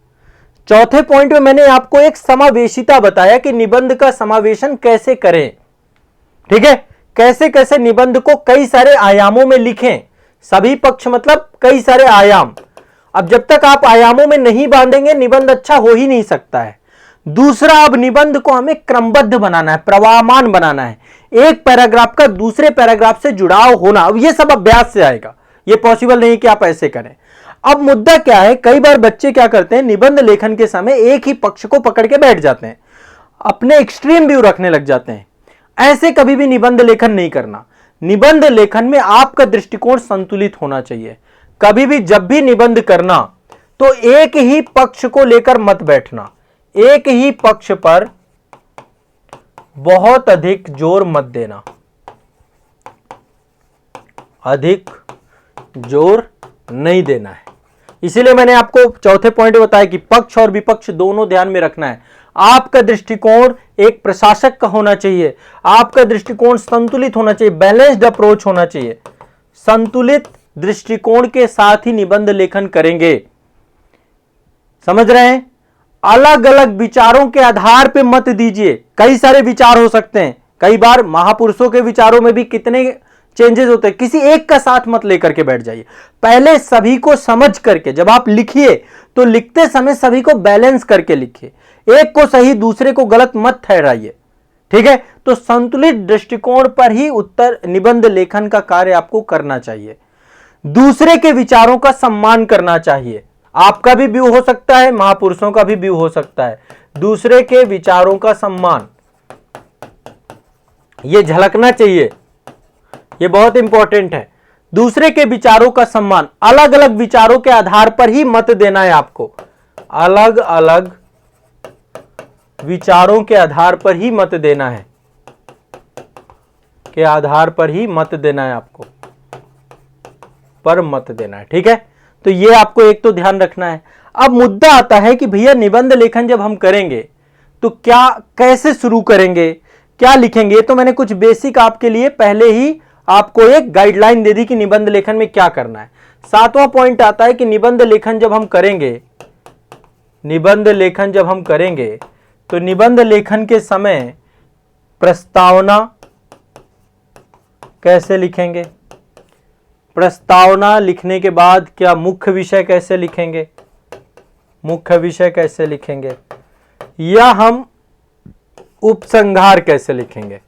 चौथे पॉइंट में मैंने आपको एक समावेशिता बताया कि निबंध का समावेशन कैसे करें, ठीक है, कैसे कैसे निबंध को कई सारे आयामों में लिखें। सभी पक्ष मतलब कई सारे आयाम। अब जब तक आप आयामों में नहीं बांधेंगे निबंध अच्छा हो ही नहीं सकता है। दूसरा, अब निबंध को हमें क्रमबद्ध बनाना है, प्रवाहमान बनाना है, एक पैराग्राफ का दूसरे पैराग्राफ से जुड़ाव होना। अब ये सब अभ्यास से आएगा, ये पॉसिबल नहीं कि आप ऐसे करें। अब मुद्दा क्या है, कई बार बच्चे क्या करते हैं, निबंध लेखन के समय एक ही पक्ष को पकड़ के बैठ जाते हैं, अपने एक्सट्रीम व्यू रखने लग जाते हैं। ऐसे कभी भी निबंध लेखन नहीं करना। निबंध लेखन में आपका दृष्टिकोण संतुलित होना चाहिए। कभी भी जब भी निबंध करना तो एक ही पक्ष को लेकर मत बैठना, एक ही पक्ष पर बहुत अधिक जोर मत देना, अधिक जोर नहीं देना है। इसीलिए मैंने आपको चौथे पॉइंट बताया कि पक्ष और विपक्ष दोनों ध्यान में रखना है। आपका दृष्टिकोण एक प्रशासक का होना चाहिए, आपका दृष्टिकोण संतुलित होना चाहिए, बैलेंस्ड अप्रोच होना चाहिए। संतुलित दृष्टिकोण के साथ ही निबंध लेखन करेंगे, समझ रहे हैं? अलग अलग विचारों के आधार पे मत दीजिए। कई सारे विचार हो सकते हैं, कई बार महापुरुषों के विचारों में भी कितने चेंजेस होते हैं, किसी एक का साथ मत लेकर के बैठ जाइए। पहले सभी को समझ करके जब आप लिखिए तो लिखते समय सभी को बैलेंस करके लिखिए, एक को सही दूसरे को गलत मत ठहराइए, ठीक है। तो संतुलित दृष्टिकोण पर ही उत्तर निबंध लेखन का कार्य आपको करना चाहिए। दूसरे के विचारों का सम्मान करना चाहिए। आपका भी व्यू हो सकता है, महापुरुषों का भी व्यू हो सकता है, दूसरे के विचारों का सम्मान यह झलकना चाहिए, यह बहुत इंपॉर्टेंट है। दूसरे के विचारों का सम्मान, अलग अलग विचारों के आधार पर ही मत देना है आपको, अलग अलग विचारों के आधार पर ही मत देना है, के आधार पर ही मत देना है आपको, पर मत देना है, ठीक है। तो ये आपको एक तो ध्यान रखना है। अब मुद्दा आता है कि भैया निबंध लेखन जब हम करेंगे तो क्या, कैसे शुरू करेंगे, क्या लिखेंगे। तो मैंने कुछ बेसिक आपके लिए पहले ही आपको एक गाइडलाइन दे दी कि निबंध लेखन में क्या करना है। सातवां पॉइंट आता है कि निबंध लेखन जब हम करेंगे, निबंध लेखन जब हम करेंगे तो निबंध लेखन के समय प्रस्तावना कैसे लिखेंगे, प्रस्तावना लिखने के बाद क्या मुख्य विषय कैसे लिखेंगे, मुख्य विषय कैसे लिखेंगे, या हम उपसंहार कैसे लिखेंगे।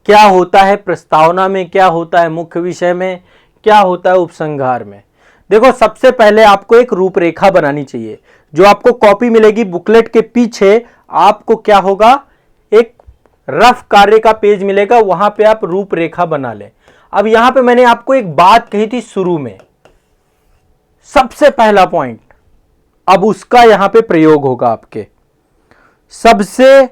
क्या होता है प्रस्तावना में, क्या होता है मुख्य विषय में, क्या होता है उपसंहार में। देखो, सबसे पहले आपको एक रूपरेखा बनानी चाहिए। जो आपको कॉपी मिलेगी बुकलेट के पीछे, आपको क्या होगा, एक रफ कार्य का पेज मिलेगा, वहां पे आप रूपरेखा बना लें। अब यहां पे मैंने आपको एक बात कही थी शुरू में, सबसे पहला पॉइंट, अब उसका यहां पे प्रयोग होगा आपके। सबसे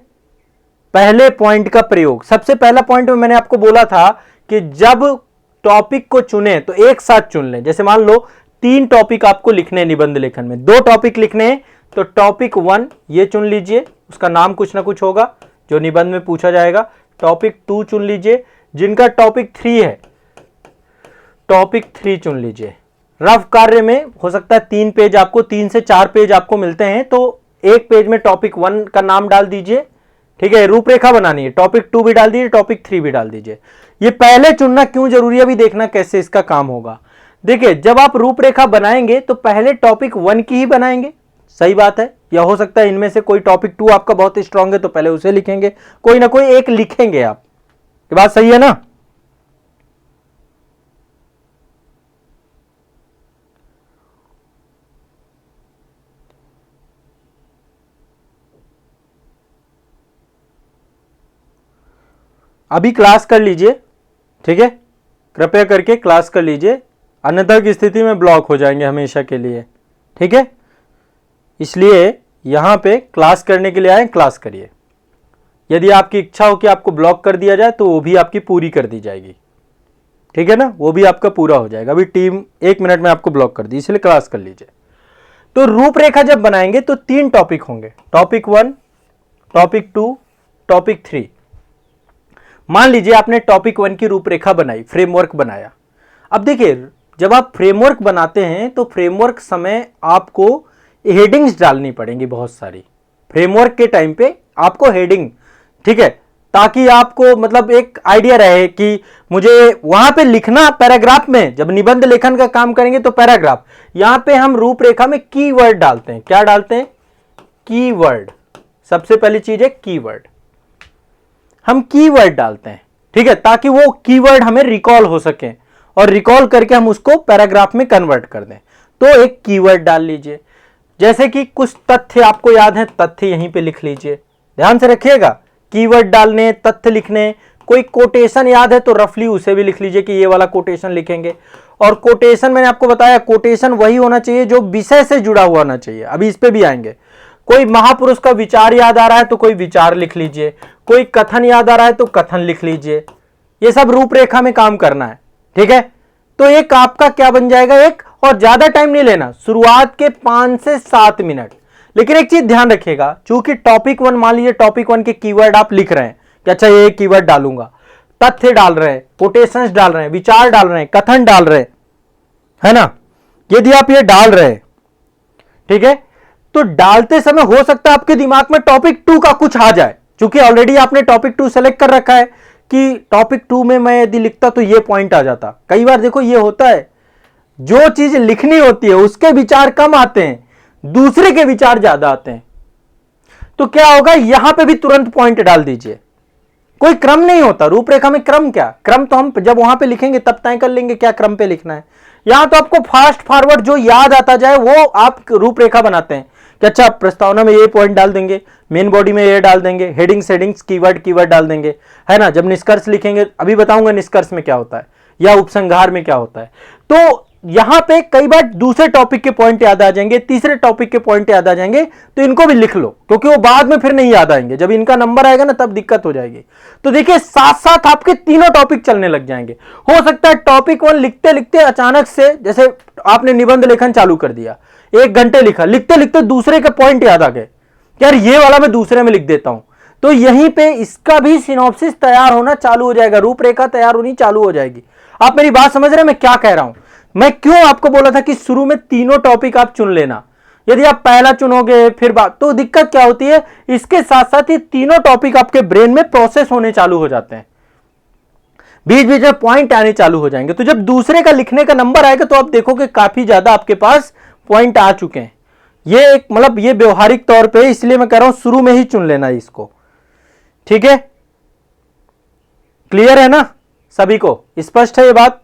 पहले पॉइंट का प्रयोग, सबसे पहला पॉइंट में मैंने आपको बोला था कि जब टॉपिक को चुने तो एक साथ चुन लें। जैसे मान लो 3 टॉपिक आपको लिखने हैं निबंध लेखन में, 2 टॉपिक लिखने हैं, तो टॉपिक 1 ये चुन लीजिए, उसका नाम कुछ ना कुछ होगा जो निबंध में पूछा जाएगा। टॉपिक 2 चुन लीजिए, जिनका टॉपिक 3 है, टॉपिक 3 चुन लीजिए। रफ कार्य में हो सकता है 3 पेज आपको, 3 से 4 पेज आपको मिलते हैं, तो एक पेज में टॉपिक 1 का नाम डाल दीजिए, ठीक है। रूपरेखा बनानी है, टॉपिक 2 भी डाल दीजिए, टॉपिक 3 भी डाल दीजिए। ये पहले चुनना क्यों जरूरी है, अभी देखना कैसे इसका काम होगा। देखिए, जब आप रूपरेखा बनाएंगे तो पहले टॉपिक 1 की ही बनाएंगे, सही बात है। या हो सकता है इनमें से कोई टॉपिक 2 आपका बहुत स्ट्रांग है तो पहले उसे लिखेंगे, कोई ना कोई एक लिखेंगे आप। ये बात सही है ना। अभी क्लास कर लीजिए, ठीक है, कृपया करके क्लास कर लीजिए, अन्यथा की स्थिति में ब्लॉक हो जाएंगे हमेशा के लिए। ठीक है, इसलिए यहां पे क्लास करने के लिए आए, क्लास करिए। यदि आपकी इच्छा हो कि आपको ब्लॉक कर दिया जाए तो वो भी आपकी पूरी कर दी जाएगी, ठीक है ना, वो भी आपका पूरा हो जाएगा। अभी टीम 1 मिनट में आपको ब्लॉक कर दी, इसलिए क्लास कर लीजिए। तो रूपरेखा जब बनाएंगे तो 3 टॉपिक होंगे, टॉपिक 1, टॉपिक 2, टॉपिक 3। मान लीजिए आपने टॉपिक 1 की रूपरेखा बनाई, फ्रेमवर्क बनाया। अब देखिए, जब आप फ्रेमवर्क बनाते हैं तो फ्रेमवर्क समय आपको हेडिंग्स डालनी पड़ेंगी बहुत सारी। फ्रेमवर्क के टाइम पे आपको हेडिंग, ठीक है, ताकि आपको मतलब एक आइडिया रहे कि मुझे वहां पे लिखना पैराग्राफ में, जब निबंध लेखन का काम करेंगे तो पैराग्राफ, यहां पे हम रूपरेखा में कीवर्ड डालते हैं। क्या डालते हैं? कीवर्ड। सबसे पहली चीज है कीवर्ड, हम कीवर्ड डालते हैं, ठीक है, ताकि वो कीवर्ड हमें रिकॉल हो सके और रिकॉल करके हम उसको पैराग्राफ में कन्वर्ट कर दें। तो एक कीवर्ड डाल लीजिए, जैसे कि कुछ तथ्य आपको याद है, तथ्य यहीं पे लिख लीजिए, ध्यान से रखिएगा। कीवर्ड डालने, तथ्य लिखने, कोई कोटेशन याद है तो रफली उसे भी लिख लीजिए कि ये वाला कोटेशन लिखेंगे। और कोटेशन मैंने आपको बताया, कोटेशन वही होना चाहिए जो विषय से जुड़ा हुआ होना चाहिए, अभी इस पे भी आएंगे। कोई महापुरुष का विचार याद आ रहा है तो कोई विचार लिख लीजिए, कोई कथन याद आ रहा है तो कथन लिख लीजिए। ये सब रूपरेखा में काम करना है, ठीक है। तो एक आपका क्या बन जाएगा, एक, और ज्यादा टाइम नहीं लेना, शुरुआत के 5 से 7 मिनट। लेकिन एक चीज ध्यान रखिएगा, चूंकि टॉपिक 1, मान लीजिए टॉपिक 1 के कीवर्ड आप लिख रहे हैं कि अच्छा ये कीवर्ड डालूंगा, तथ्य डाल रहे हैं, कोटेशंस डाल रहे हैं, विचार डाल रहे हैं, कथन डाल रहे हैं, है ना। यदि आप ये डाल रहे हैं, ठीक है, तो डालते समय हो सकता है आपके दिमाग में टॉपिक 2 का कुछ आ जाए, क्योंकि ऑलरेडी आपने टॉपिक 2 सेलेक्ट कर रखा है कि टॉपिक 2 में मैं यदि लिखता तो ये पॉइंट आ जाता। कई बार देखो ये होता है, जो चीज लिखनी होती है उसके विचार कम आते हैं, दूसरे के विचार ज्यादा आते हैं। तो क्या होगा, यहां पे भी तुरंत पॉइंट डाल दीजिए। कोई क्रम नहीं होता रूपरेखा में, क्रम क्या, क्रम तो हम जब वहां पे लिखेंगे तब तय कर लेंगे क्या क्रम पे लिखना है। यहां तो आपको फास्ट फॉरवर्ड जो याद आता जाए वो आप रूपरेखा बनाते हैं कि अच्छा प्रस्तावना में ये पॉइंट डाल देंगे, मेन बॉडी में ये डाल देंगे, हेडिंग्स हेडिंग्स कीवर्ड डाल देंगे, है ना। जब निष्कर्ष लिखेंगे, अभी बताऊंगा निष्कर्ष में क्या होता है या उपसंहार में क्या होता है। तो यहां पे कई बार दूसरे टॉपिक के पॉइंट याद आ जाएंगे, तीसरे टॉपिक के पॉइंट याद आ जाएंगे, तो इनको भी लिख लो, क्योंकि वो बाद में फिर नहीं याद आएंगे। जब इनका नंबर आएगा ना तब दिक्कत हो जाएगी। तो देखिए साथ साथ आपके तीनों टॉपिक चलने लग जाएंगे। हो सकता है टॉपिक 1 लिखते लिखते अचानक से, जैसे आपने निबंध लेखन चालू कर दिया, 1 घंटे लिखा, लिखते लिखते दूसरे के पॉइंट याद आ गए, यार ये वाला मैं दूसरे में लिख देता हूं, तो यहीं पे इसका भी सिनॉप्सिस तैयार होना चालू हो जाएगा, रूपरेखा तैयार होनी चालू हो जाएगी। आप मेरी बात समझ रहे हैं मैं क्या कह रहा हूं। मैं क्यों आपको बोला था कि शुरू में तीनों टॉपिक आप चुन लेना। यदि आप पहला चुनोगे फिर बात, तो दिक्कत क्या होती है, इसके साथ साथ ये तीनों टॉपिक आपके ब्रेन में प्रोसेस होने चालू हो जाते हैं, बीच बीच में पॉइंट आने चालू हो जाएंगे। तो जब दूसरे का लिखने का नंबर आएगा तो आप देखोगे काफी ज्यादा आपके पास पॉइंट आ चुके हैं। ये एक मतलब ये व्यवहारिक तौर पे, इसलिए मैं कह रहा हूं शुरू में ही चुन लेना इसको, ठीक है। क्लियर है ना सभी को, स्पष्ट है ये बात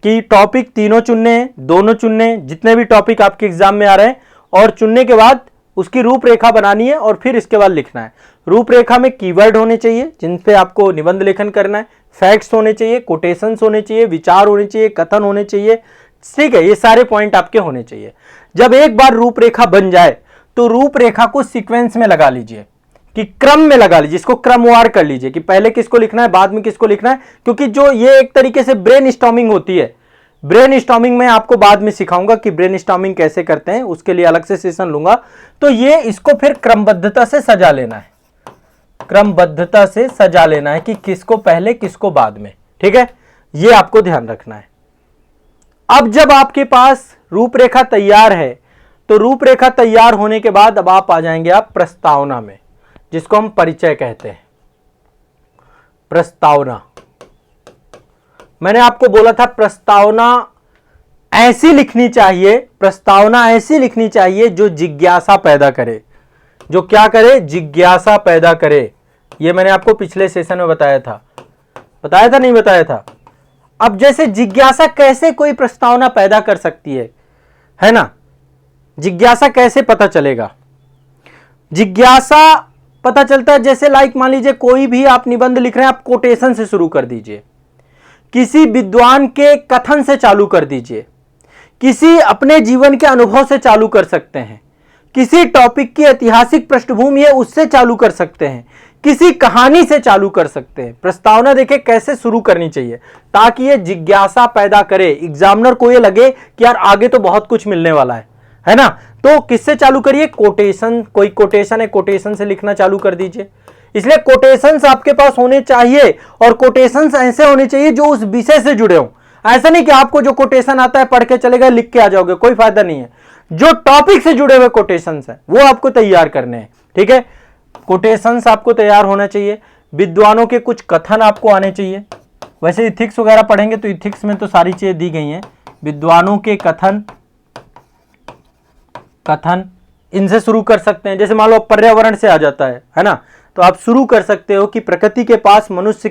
कि टॉपिक तीनों चुनने, दोनों चुनने, जितने भी टॉपिक आपके एग्जाम में आ रहे हैं, और चुनने के बाद उसकी रूपरेखा बनानी है और फिर इसके बाद लिखना है। रूपरेखा में कीवर्ड होने चाहिए जिन पे आपको निबंध लेखन करना है, फैक्ट्स होने चाहिए, कोटेशंस होने चाहिए, विचार होने चाहिए, कथन होने चाहिए, ठीक है, ये सारे पॉइंट आपके होने चाहिए। जब एक बार रूपरेखा बन जाए तो रूपरेखा को सीक्वेंस में लगा लीजिए, कि क्रम में लगा लीजिए, इसको क्रमवार कर लीजिए कि पहले किसको लिखना है, बाद में किसको लिखना है। क्योंकि जो ये एक तरीके से ब्रेन स्टॉर्मिंग होती है, ब्रेन स्टॉर्मिंग में आपको बाद में सिखाऊंगा कि ब्रेन स्टॉर्मिंग कैसे करते हैं, उसके लिए अलग से सेशन लूंगा। तो ये इसको फिर क्रमबद्धता से सजा लेना है, क्रमबद्धता से सजा लेना है कि किसको पहले किसको बाद में, ठीक है, ये आपको ध्यान रखना है। अब जब आपके पास रूपरेखा तैयार है तो रूपरेखा तैयार होने के बाद अब आप आ जाएंगे आप प्रस्तावना में, जिसको हम परिचय कहते हैं। प्रस्तावना, मैंने आपको बोला था प्रस्तावना ऐसी लिखनी चाहिए, प्रस्तावना ऐसी लिखनी चाहिए जो जिज्ञासा पैदा करे, जो क्या करे, जिज्ञासा पैदा करे। ये मैंने आपको पिछले सेशन में बताया था नहीं बताया था। अब जैसे जिज्ञासा कैसे कोई प्रस्तावना पैदा कर सकती है ना, जिज्ञासा कैसे पता चलेगा। जिज्ञासा पता चलता है जैसे लाइक मान लीजिए कोई भी आप निबंध लिख रहे हैं, आप कोटेशन से शुरू कर दीजिए, किसी विद्वान के कथन से चालू कर दीजिए, किसी अपने जीवन के अनुभव से चालू कर सकते हैं, किसी टॉपिक की ऐतिहासिक पृष्ठभूमि है उससे चालू कर सकते हैं, किसी कहानी से चालू कर सकते हैं। प्रस्तावना देखें कैसे शुरू करनी चाहिए ताकि ये जिज्ञासा पैदा करे, एग्जामिनर को ये लगे कि यार आगे तो बहुत कुछ मिलने वाला है ना। तो किससे चालू करिए? कोटेशन, कोई कोटेशन है, कोटेशन से लिखना चालू कर दीजिए। इसलिए कोटेशंस आपके पास होने चाहिए और कोटेशंस ऐसे होने चाहिए जो उस विषय से जुड़े हों। ऐसा नहीं कि आपको जो कोटेशन आता है पढ़ के चले गए लिख के आ जाओगे, कोई फायदा नहीं है। जो टॉपिक से जुड़े हुए कोटेशंस है वो आपको तैयार करने हैं, ठीक है। कोटेशंस आपको तैयार होना चाहिए। विद्वानों के कुछ कथन आपको आने चाहिए। वैसे इथिक्स वगैरह पढ़ेंगे तो इथिक्स में तो सारी चीजें दी गई हैं। विद्वानों के कथन इनसे शुरू कर सकते हैं। जैसे मान लो पर्यावरण से आ जाता है ना, तो आप शुरू कर सकते हो कि प्रकृति के पास मनुष्य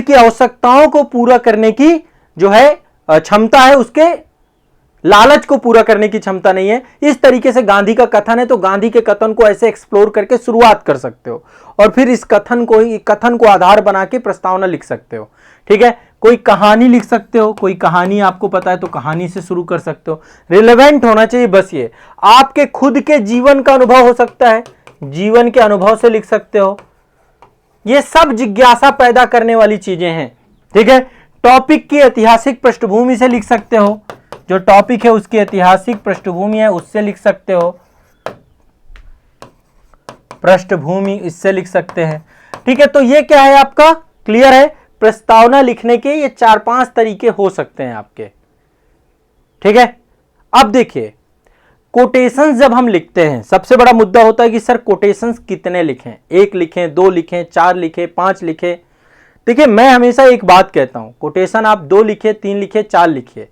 की आवश्यकताओं को पूरा करने की जो है क्षमता है, उसके लालच को पूरा करने की क्षमता नहीं है। इस तरीके से गांधी का कथन है, तो गांधी के कथन को ऐसे एक्सप्लोर करके शुरुआत कर सकते हो और फिर इस कथन को आधार बना के प्रस्तावना लिख सकते हो, ठीक है। कोई कहानी लिख सकते हो, कोई कहानी आपको पता है तो कहानी से शुरू कर सकते हो। रिलेवेंट होना चाहिए बस, ये आपके खुद के जीवन का अनुभव हो सकता है, जीवन के अनुभव से लिख सकते हो। ये सब जिज्ञासा पैदा करने वाली चीजें हैं, ठीक है। टॉपिक की ऐतिहासिक पृष्ठभूमि से लिख सकते हो, जो टॉपिक है उसकी ऐतिहासिक पृष्ठभूमि है उससे लिख सकते हो, पृष्ठभूमि इससे लिख सकते हैं, ठीक है। तो ये क्या है आपका, क्लियर है। प्रस्तावना लिखने के ये 4-5 तरीके हो सकते हैं आपके, ठीक है। अब देखिए कोटेशंस जब हम लिखते हैं सबसे बड़ा मुद्दा होता है कि सर कोटेशंस कितने लिखें, 1 लिखें, 2 लिखें, 4 लिखें, 5 लिखें। देखिए मैं हमेशा एक बात कहता हूं, कोटेशन आप 2 लिखिए, 3 लिखिए, 4 लिखिए,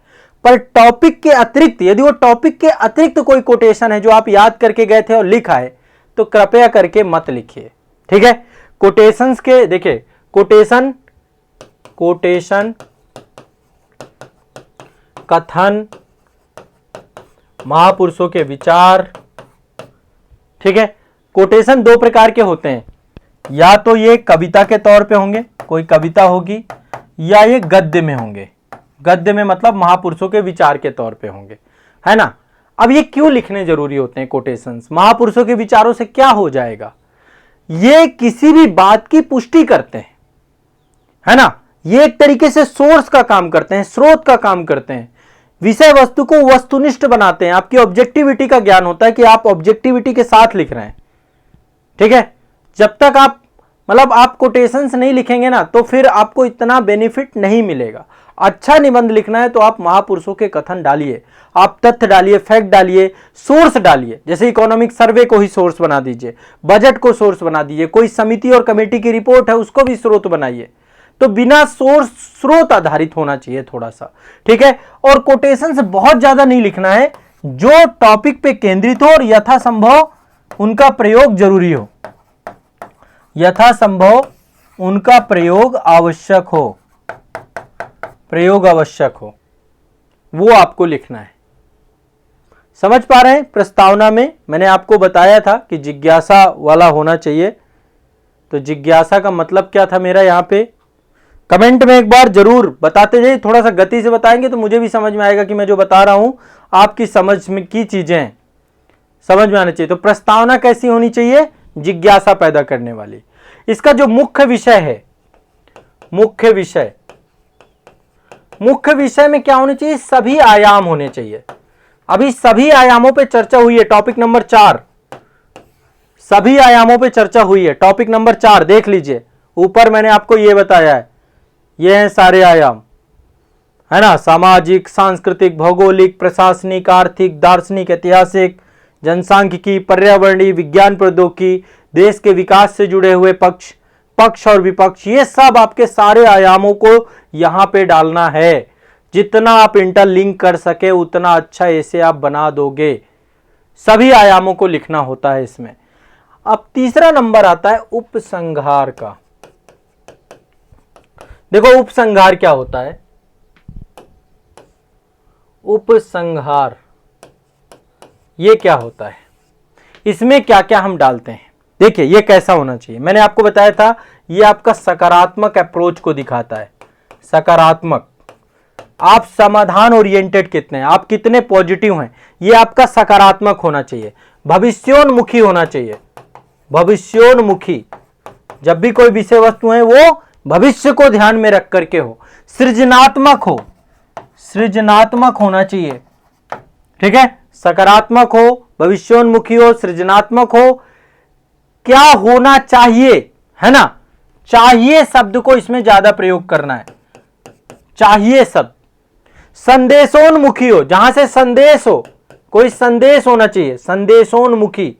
पर टॉपिक के अतिरिक्त यदि वो टॉपिक के अतिरिक्त कोई कोटेशन है जो आप याद करके गए थे और लिखा है तो कृपया करके मत लिखिए, ठीक है। कोटेशंस के देखिए कोटेशन कथन, महापुरुषों के विचार, ठीक है। कोटेशन 2 प्रकार के होते हैं, या तो ये कविता के तौर पे होंगे, कोई कविता होगी, या ये गद्य में होंगे। गद्य में मतलब महापुरुषों के विचार के तौर पे होंगे, है ना। अब ये क्यों लिखने जरूरी होते हैं कोटेशंस? महापुरुषों के विचारों से क्या हो जाएगा? ये किसी भी बात की पुष्टि करते हैं, है ना। ये एक तरीके से सोर्स का काम करते हैं, स्रोत का काम करते हैं, विषय वस्तु को वस्तुनिष्ठ बनाते हैं। आपकी ऑब्जेक्टिविटी का ज्ञान होता है कि आप ऑब्जेक्टिविटी के साथ लिख रहे हैं, ठीक है। जब तक आप कोटेशंस नहीं लिखेंगे ना तो फिर आपको इतना बेनिफिट नहीं मिलेगा। अच्छा निबंध लिखना है तो आप महापुरुषों के कथन डालिए, आप तथ्य डालिए, फैक्ट डालिए, सोर्स डालिए। जैसे इकोनॉमिक सर्वे को ही सोर्स बना दीजिए, बजट को सोर्स बना दीजिए, कोई समिति और कमेटी की रिपोर्ट है उसको भी स्रोत बनाइए। तो बिना सोर्स, स्रोत आधारित होना चाहिए थोड़ा सा, ठीक है। और कोटेशंस बहुत ज्यादा नहीं लिखना है, जो टॉपिक पे केंद्रित हो और यथासंभव उनका प्रयोग जरूरी हो, यथासंभव उनका प्रयोग आवश्यक हो, वो आपको लिखना है। समझ पा रहे हैं? प्रस्तावना में मैंने आपको बताया था कि जिज्ञासा वाला होना चाहिए। तो जिज्ञासा का मतलब क्या था मेरा यहाँ पे कमेंट में एक बार जरूर बताते जाइए। थोड़ा सा गति से बताएंगे तो मुझे भी समझ में आएगा कि मैं जो बता रहा हूं आपकी समझ में की चीजें समझ में आनी चाहिए। तो प्रस्तावना कैसी होनी चाहिए? जिज्ञासा पैदा करने वाली। इसका जो मुख्य विषय है, मुख्य विषय में क्या होने चाहिए? सभी आयाम होने चाहिए। अभी सभी आयामों पे चर्चा हुई है, टॉपिक नंबर 4, सभी आयामों पे चर्चा हुई है। टॉपिक नंबर 4 देख लीजिए, ऊपर मैंने आपको ये बताया है, ये हैं सारे आयाम, है ना। सामाजिक, सांस्कृतिक, भौगोलिक, प्रशासनिक, आर्थिक, दार्शनिक, ऐतिहासिक, जनसांख्यिकी, पर्यावरणीय, विज्ञान प्रौद्योगिकी, देश के विकास से जुड़े हुए पक्ष और विपक्ष, ये सब आपके सारे आयामों को यहां पे डालना है। जितना आप इंटरलिंक कर सके उतना अच्छा ऐसे आप बना दोगे। सभी आयामों को लिखना होता है इसमें। अब तीसरा नंबर आता है उपसंहार का। देखो उपसंहार क्या होता है? उपसंहार ये क्या होता है? इसमें क्या क्या हम डालते हैं? देखिए ये कैसा होना चाहिए, मैंने आपको बताया था ये आपका सकारात्मक अप्रोच को दिखाता है। सकारात्मक आप समाधान ओरिएंटेड कितने हैं, आप कितने पॉजिटिव हैं, ये आपका सकारात्मक होना चाहिए। भविष्योन्मुखी होना चाहिए, भविष्योन्मुखी, जब भी कोई विषय वस्तु है वो भविष्य को ध्यान में रख करके हो। सृजनात्मक हो, सृजनात्मक होना चाहिए, ठीक है, सकारात्मक हो, भविष्योन्मुखी हो, सृजनात्मक हो। क्या होना चाहिए, है ना, चाहिए शब्द को इसमें ज्यादा प्रयोग करना है, चाहिए शब्द। संदेशोन्मुखी हो, जहां से संदेश हो, कोई संदेश होना चाहिए, संदेशोन्मुखी,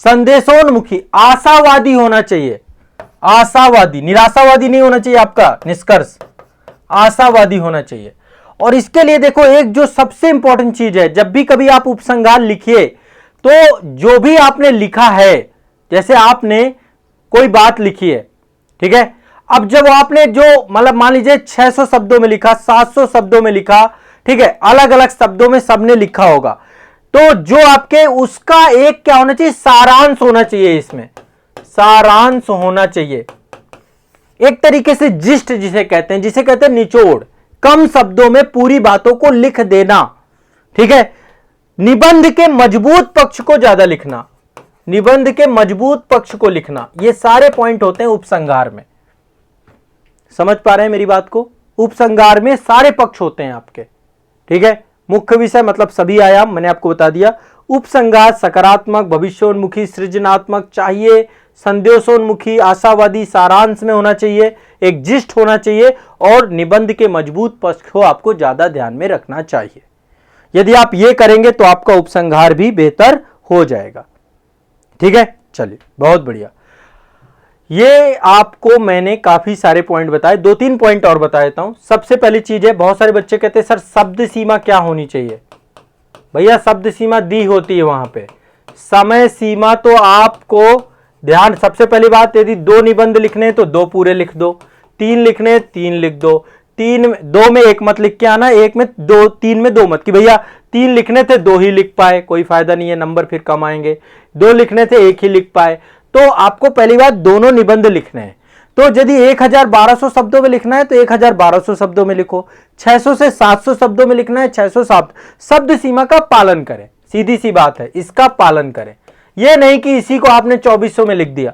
संदेशोन्मुखी। आशावादी होना चाहिए, आशावादी, निराशावादी नहीं होना चाहिए आपका निष्कर्ष, आशावादी होना चाहिए। और इसके लिए देखो एक जो सबसे इंपॉर्टेंट चीज है, जब भी कभी आप उपसंहार लिखिए तो जो भी आपने लिखा है, जैसे आपने कोई बात लिखी है, ठीक है, अब जब आपने जो मतलब मान लीजिए 600 शब्दों में लिखा, 700 शब्दों में लिखा, ठीक है, अलग अलग शब्दों में सबने लिखा होगा, तो जो आपके उसका एक क्या होना चाहिए, सारांश होना चाहिए, इसमें सारांश होना चाहिए, एक तरीके से जिस्ट जिसे कहते हैं, जिसे कहते हैं निचोड़, कम शब्दों में पूरी बातों को लिख देना, ठीक है। निबंध के मजबूत पक्ष को ज्यादा लिखना, निबंध के मजबूत पक्ष को लिखना, ये सारे पॉइंट होते हैं उपसंहार में। समझ पा रहे हैं मेरी बात को, उपसंहार में सारे पक्ष होते हैं आपके, ठीक है। मुख्य विषय मतलब सभी आयाम मैंने आपको बता दिया। उपसंहार सकारात्मक, भविष्योन्मुखी, सृजनात्मक, चाहिए, संदेशोन्मुखी, आशावादी, सारांश में होना चाहिए, एक जिस्ट होना चाहिए, और निबंध के मजबूत पक्ष को आपको ज्यादा ध्यान में रखना चाहिए। यदि आप ये करेंगे तो आपका उपसंहार भी बेहतर हो जाएगा, ठीक है। चलिए बहुत बढ़िया, ये आपको मैंने काफी सारे पॉइंट बताए, 2-3 पॉइंट और बता देता हूं। सबसे पहली चीज है, बहुत सारे बच्चे कहते हैं सर शब्द सीमा क्या होनी चाहिए। भैया शब्द सीमा दी होती है वहां पे, समय सीमा तो आपको ध्यान, सबसे पहली बात, यदि 2 निबंध लिखने तो 2 पूरे लिख दो, 3 लिखने 3 लिख दो, 2 में 1 मत लिख के आना, 1 में 2, 3 में 2 मत, कि भैया 3 लिखने थे 2 ही लिख पाए, कोई फायदा नहीं है, नंबर फिर कम आएंगे। 2 लिखने थे 1 ही लिख पाए, तो आपको पहली बात दोनों निबंध लिखने हैं। तो यदि 1200 शब्दों में लिखना है तो 1200 शब्दों में लिखो, 600 से 700 शब्दों में लिखना है 600 शब्द सीमा का पालन करें, सीधी सी बात है, इसका पालन करें। यह नहीं कि इसी को आपने 2400 में लिख दिया,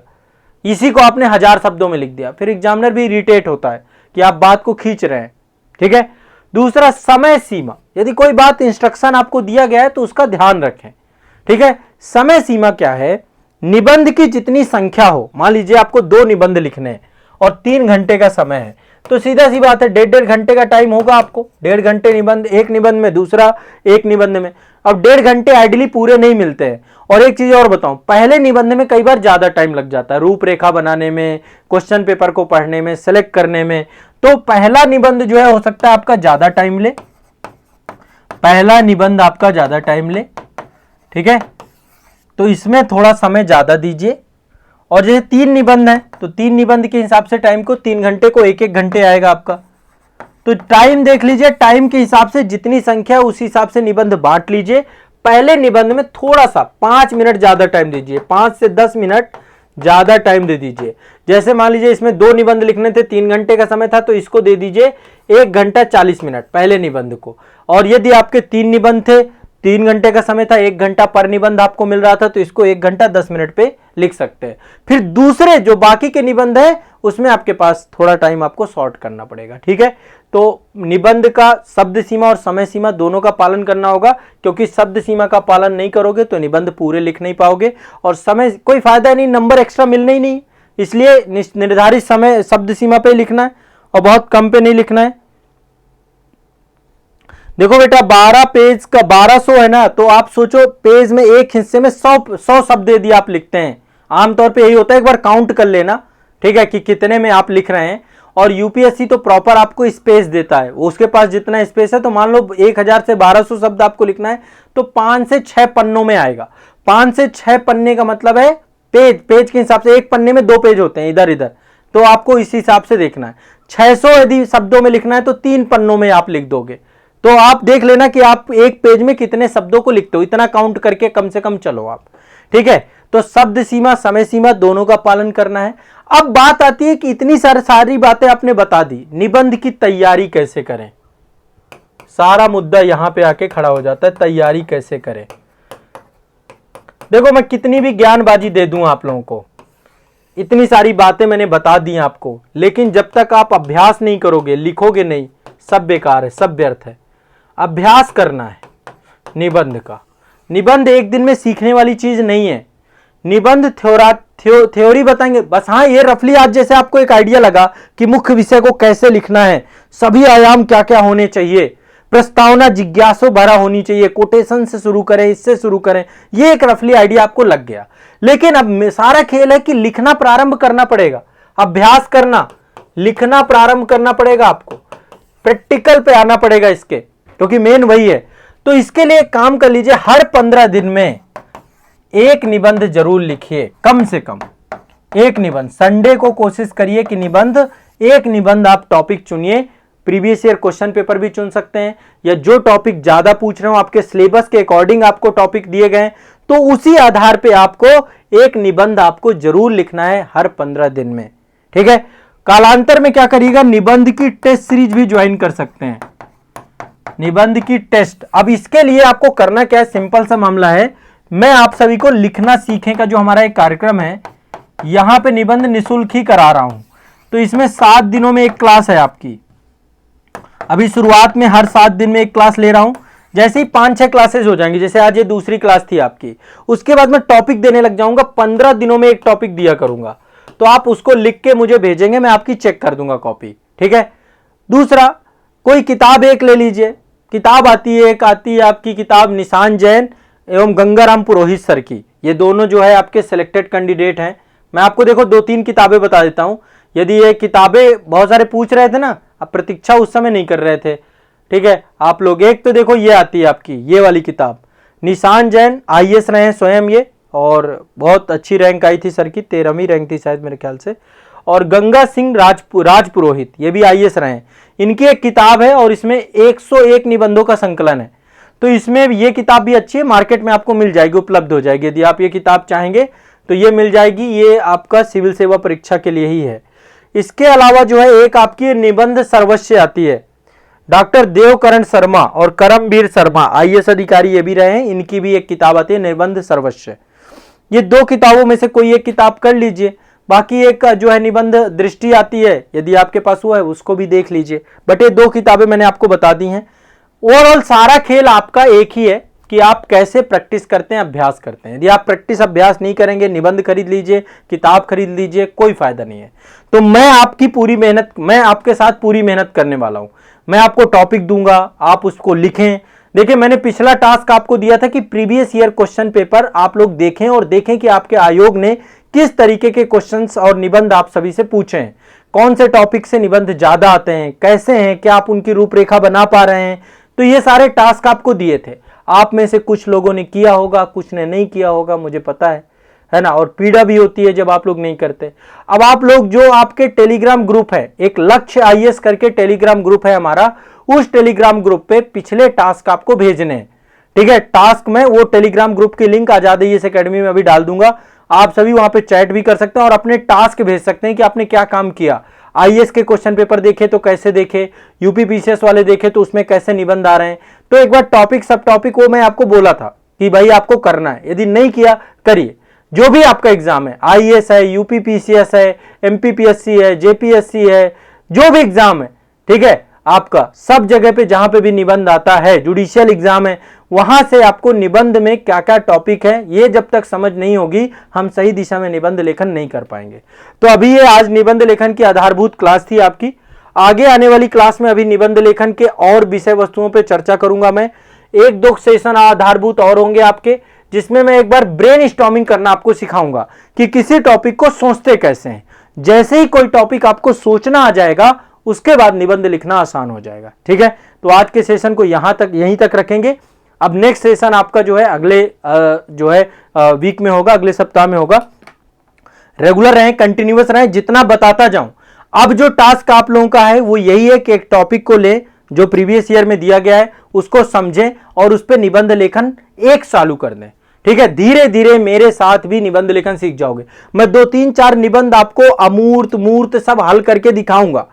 इसी को आपने 1000 शब्दों में लिख दिया, फिर एग्जामिनर भी इरिटेट होता है कि आप बात को खींच रहे हैं, ठीक है। दूसरा समय सीमा, यदि कोई बात इंस्ट्रक्शन आपको दिया गया है तो उसका ध्यान रखें, ठीक है। समय सीमा क्या है, निबंध की जितनी संख्या हो, मान लीजिए आपको 2 निबंध लिखने हैं और 3 घंटे का समय है, तो सीधा सी बात है 1.5 घंटे का टाइम होगा आपको, 1.5 घंटे निबंध, एक निबंध में, दूसरा एक निबंध में। अब 1.5 घंटे आइडियली पूरे नहीं मिलते हैं। और एक चीज और बताऊं, पहले निबंध में कई बार ज्यादा टाइम लग जाता है, रूपरेखा बनाने में, क्वेश्चन पेपर को पढ़ने में, सेलेक्ट करने में, तो पहला निबंध जो है हो सकता है आपका ज्यादा टाइम ले, पहला निबंध आपका ज्यादा टाइम ले, ठीक है, तो इसमें थोड़ा समय ज्यादा दीजिए। और जैसे 3 निबंध है तो 3 निबंध के हिसाब से टाइम को 3 घंटे को 1-1 घंटे आएगा आपका, तो टाइम देख लीजिए, टाइम के हिसाब से जितनी संख्या है उस हिसाब से निबंध बांट लीजिए। पहले निबंध में थोड़ा सा 5 मिनट ज्यादा टाइम दीजिए, 5 से 10 मिनट ज्यादा टाइम दे दीजिए। जैसे मान लीजिए इसमें 2 निबंध लिखने थे, 3 घंटे का समय था, तो इसको दे दीजिए 1 घंटा 40 मिनट पहले निबंध को। और यदि आपके 3 निबंध थे, 3 घंटे का समय था, 1 घंटा पर निबंध आपको मिल रहा था, तो इसको 1 घंटा 10 मिनट पे लिख सकते हैं। फिर दूसरे जो बाकी के निबंध है उसमें आपके पास थोड़ा टाइम आपको शॉर्ट करना पड़ेगा, ठीक है। तो निबंध का शब्द सीमा और समय सीमा दोनों का पालन करना होगा, क्योंकि शब्द सीमा का पालन नहीं करोगे तो निबंध पूरे लिख नहीं पाओगे, और समय कोई फायदा नहीं, नंबर एक्स्ट्रा मिलने ही नहीं, इसलिए निर्धारित समय शब्द सीमा पे लिखना है और बहुत कम पे नहीं लिखना है। देखो बेटा 12 पेज का 1200 है ना, तो आप सोचो पेज में एक हिस्से में 100 शब्द यदि आप लिखते हैं, आमतौर पे यही होता है, एक बार काउंट कर लेना, ठीक है, कि कितने में आप लिख रहे हैं। और यूपीएससी तो प्रॉपर आपको स्पेस देता है, उसके पास जितना स्पेस है, तो मान लो 1000 से 1200 शब्द आपको लिखना है तो 5 से 6 पन्नों में आएगा। 5 से 6 पन्ने का मतलब है पेज के हिसाब से, एक पन्ने में 2 पेज होते हैं इधर इधर, तो आपको इस हिसाब से देखना है। 600 यदि शब्दों में लिखना है तो 3 पन्नों में आप लिख दोगे। तो आप देख लेना कि आप एक पेज में कितने शब्दों को लिखते हो, इतना काउंट करके कम से कम चलो आप, ठीक है। तो शब्द सीमा, समय सीमा दोनों का पालन करना है। अब बात आती है कि इतनी सारी बातें आपने बता दी, निबंध की तैयारी कैसे करें। सारा मुद्दा यहां पे आके खड़ा हो जाता है, तैयारी कैसे करें। देखो मैं कितनी भी ज्ञानबाजी दे दूं आप लोगों को, इतनी सारी बातें मैंने बता दी आपको, लेकिन जब तक आप अभ्यास नहीं करोगे, लिखोगे नहीं, सब बेकार है, सब व्यर्थ है। अभ्यास करना है निबंध का। निबंध एक दिन में सीखने वाली चीज नहीं है। निबंध थ्योरी बताएंगे बस। हाँ, ये रफली आज जैसे आपको एक आइडिया लगा कि मुख्य विषय को कैसे लिखना है, सभी आयाम क्या क्या होने चाहिए, प्रस्तावना जिज्ञासु भरा होनी चाहिए, कोटेशन से शुरू करें, इससे शुरू करें, ये एक रफली आइडिया आपको लग गया। लेकिन अब सारा खेल है कि लिखना प्रारंभ करना पड़ेगा, अभ्यास करना, लिखना प्रारंभ करना पड़ेगा, आपको प्रैक्टिकल पे आना पड़ेगा इसके, क्योंकि मेन वही है। तो इसके लिए काम कर लीजिए, हर 15 दिन में एक निबंध जरूर लिखिए, कम से कम एक निबंध। संडे को कोशिश करिए कि एक निबंध आप टॉपिक चुनिए। प्रीवियस ईयर क्वेश्चन पेपर भी चुन सकते हैं, या जो टॉपिक ज्यादा पूछ रहे हो, आपके सिलेबस के अकॉर्डिंग आपको टॉपिक दिए गए, तो उसी आधार पे आपको एक निबंध आपको जरूर लिखना है हर 15 दिन में। ठीक है। कालांतर में क्या करिएगा, निबंध की टेस्ट सीरीज भी ज्वाइन कर सकते हैं, निबंध की टेस्ट। अब इसके लिए आपको करना क्या है, सिंपल सा मामला है। मैं आप सभी को लिखना सीखें का जो हमारा एक कार्यक्रम है, यहां पे निबंध निःशुल्क ही करा रहा हूं। तो इसमें 7 दिनों में एक क्लास है आपकी। अभी शुरुआत में हर 7 दिन में एक क्लास ले रहा हूं। जैसे ही 5-6 क्लासेस हो जाएंगी, जैसे आज ये दूसरी क्लास थी आपकी, उसके बाद मैं टॉपिक देने लग जाऊंगा। 15 दिनों में एक टॉपिक दिया करूंगा, तो आप उसको लिख के मुझे भेजेंगे, मैं आपकी चेक कर दूंगा कॉपी। ठीक है। दूसरा, कोई किताब एक ले लीजिए। किताब आती है, एक आती है आपकी किताब निशान जैन एवं गंगाराम पुरोहित सर की। ये दोनों जो है आपके सिलेक्टेड कैंडिडेट हैं। मैं आपको देखो 2-3 किताबें बता देता हूं। यदि ये किताबें बहुत सारे पूछ रहे थे ना, अब प्रतीक्षा उस समय नहीं कर रहे थे। ठीक है। आप लोग एक तो देखो ये आती है आपकी, ये वाली किताब निशान जैन, IAS रहे हैं स्वयं ये, और बहुत अच्छी रैंक आई थी सर की, 13वीं रैंक थी शायद मेरे ख्याल से। और गंगा सिंह राजपुरोहित, ये भी IAS रहे हैं। इनकी एक किताब है और इसमें 101 निबंधों का संकलन है। तो इसमें ये किताब भी अच्छी है, मार्केट में आपको मिल जाएगी, उपलब्ध हो जाएगी। यदि आप ये किताब चाहेंगे तो ये मिल जाएगी। ये आपका सिविल सेवा परीक्षा के लिए ही है। इसके अलावा जो है एक आपकी निबंध सर्वस्व आती है, डॉक्टर देवकरण शर्मा और करमवीर शर्मा IAS अधिकारी ये भी रहे हैं, इनकी भी एक किताब आती है निबंध सर्वस्व। ये 2 किताबों में से कोई एक किताब कर लीजिए। बाकी एक जो है निबंध दृष्टि आती है, यदि आपके पास हुआ है उसको भी देख लीजिए। बट ये 2 किताबें मैंने आपको बता दी हैं। ओवरऑल सारा खेल आपका एक ही है कि आप कैसे प्रैक्टिस करते हैं, अभ्यास करते हैं। यदि आप प्रैक्टिस अभ्यास नहीं करेंगे, निबंध खरीद लीजिए, किताब खरीद लीजिए, कोई फायदा नहीं है। तो मैं आपके साथ पूरी मेहनत करने वाला हूं। मैं आपको टॉपिक दूंगा, आप उसको लिखें। देखिए, मैंने पिछला टास्क आपको दिया था कि प्रीवियस ईयर क्वेश्चन पेपर आप लोग देखें और देखें कि आपके आयोग ने किस तरीके के क्वेश्चंस और निबंध आप सभी से पूछे हैं, कौन से टॉपिक से निबंध ज्यादा आते हैं, कैसे हैं, क्या आप उनकी रूपरेखा बना पा रहे हैं। तो ये सारे टास्क आपको दिए थे। आप में से कुछ लोगों ने किया होगा, कुछ ने नहीं किया होगा, मुझे पता है ना। और पीड़ा भी होती है जब आप लोग नहीं करते। अब आप लोग जो आपके टेलीग्राम ग्रुप है, एक लक्ष्य IAS करके टेलीग्राम ग्रुप है हमारा, उस टेलीग्राम ग्रुप पे पिछले टास्क आपको भेजने हैं। ठीक है। टास्क में वो टेलीग्राम ग्रुप की लिंक आजाद IAS एकेडमी में अभी डाल दूंगा। आप सभी वहां पे चैट भी कर सकते हैं और अपने टास्क भेज सकते हैं कि आपने क्या काम किया। IAS के क्वेश्चन पेपर देखे तो कैसे देखे, UP PCS वाले देखे तो उसमें कैसे निबंध आ रहे हैं। तो एक बार टॉपिक सब टॉपिक वो मैं आपको बोला था कि भाई आपको करना है। यदि नहीं किया, करिए। जो भी आपका एग्जाम है, IAS है, UP PCS है, MPPSC है, JPSC है, जो भी एग्जाम है, ठीक है, आपका सब जगह पे जहां पे भी निबंध आता है, जुडिशियल एग्जाम है, वहां से आपको निबंध में क्या क्या टॉपिक है, ये जब तक समझ नहीं होगी हम सही दिशा में निबंध लेखन नहीं कर पाएंगे। तो अभी ये आज निबंध लेखन की आधारभूत क्लास थी आपकी। आगे आने वाली क्लास में अभी निबंध लेखन के और विषय वस्तुओं पे चर्चा करूंगा मैं। 1-2 सेशन आधारभूत और होंगे आपके, जिसमें मैं एक बार ब्रेन स्टॉर्मिंग करना आपको सिखाऊंगा कि किसी टॉपिक को सोचते कैसे हैं। जैसे ही कोई टॉपिक आपको सोचना आ जाएगा, उसके बाद निबंध लिखना आसान हो जाएगा। ठीक है। तो आज के सेशन को यहीं तक रखेंगे। अब नेक्स्ट सेशन आपका जो है अगले वीक में होगा, अगले सप्ताह में होगा। रेगुलर रहें, कंटिन्यूअस रहें, जितना बताता जाऊं। अब जो टास्क आप लोगों का है वो यही है कि एक टॉपिक को ले जो प्रीवियस ईयर में दिया गया है, उसको समझें और उस पर निबंध लेखन एक चालू कर दें। ठीक है, धीरे धीरे मेरे साथ भी निबंध लेखन सीख जाओगे। मैं 2-3-4 निबंध आपको अमूर्त मूर्त सब हल करके दिखाऊंगा,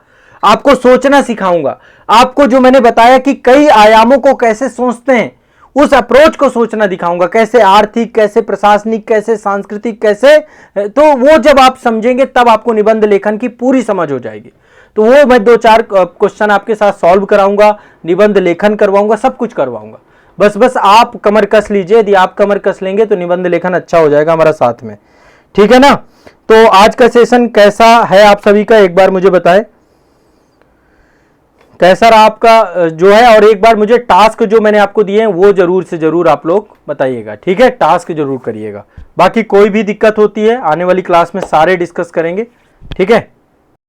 आपको सोचना सिखाऊंगा, आपको जो मैंने बताया कि कई आयामों को कैसे सोचते हैं उस अप्रोच को सोचना दिखाऊंगा, कैसे आर्थिक, कैसे प्रशासनिक, कैसे सांस्कृतिक, कैसे, तो वो जब आप समझेंगे तब आपको निबंध लेखन की पूरी समझ हो जाएगी। तो वो मैं 2-4 क्वेश्चन आपके साथ सॉल्व कराऊंगा, निबंध लेखन करवाऊंगा, सब कुछ करवाऊंगा। बस आप कमर कस लीजिए, यदि आप कमर कस लेंगे तो निबंध लेखन अच्छा हो जाएगा हमारा साथ में, ठीक है ना। तो आज का सेशन कैसा है आप सभी का, एक बार मुझे बताएं कैसा रहा आपका जो है, और एक बार मुझे टास्क जो मैंने आपको दिए हैं वो जरूर से जरूर आप लोग बताइएगा, ठीक है, टास्क जरूर करिएगा। बाकी कोई भी दिक्कत होती है आने वाली क्लास में सारे डिस्कस करेंगे, ठीक है।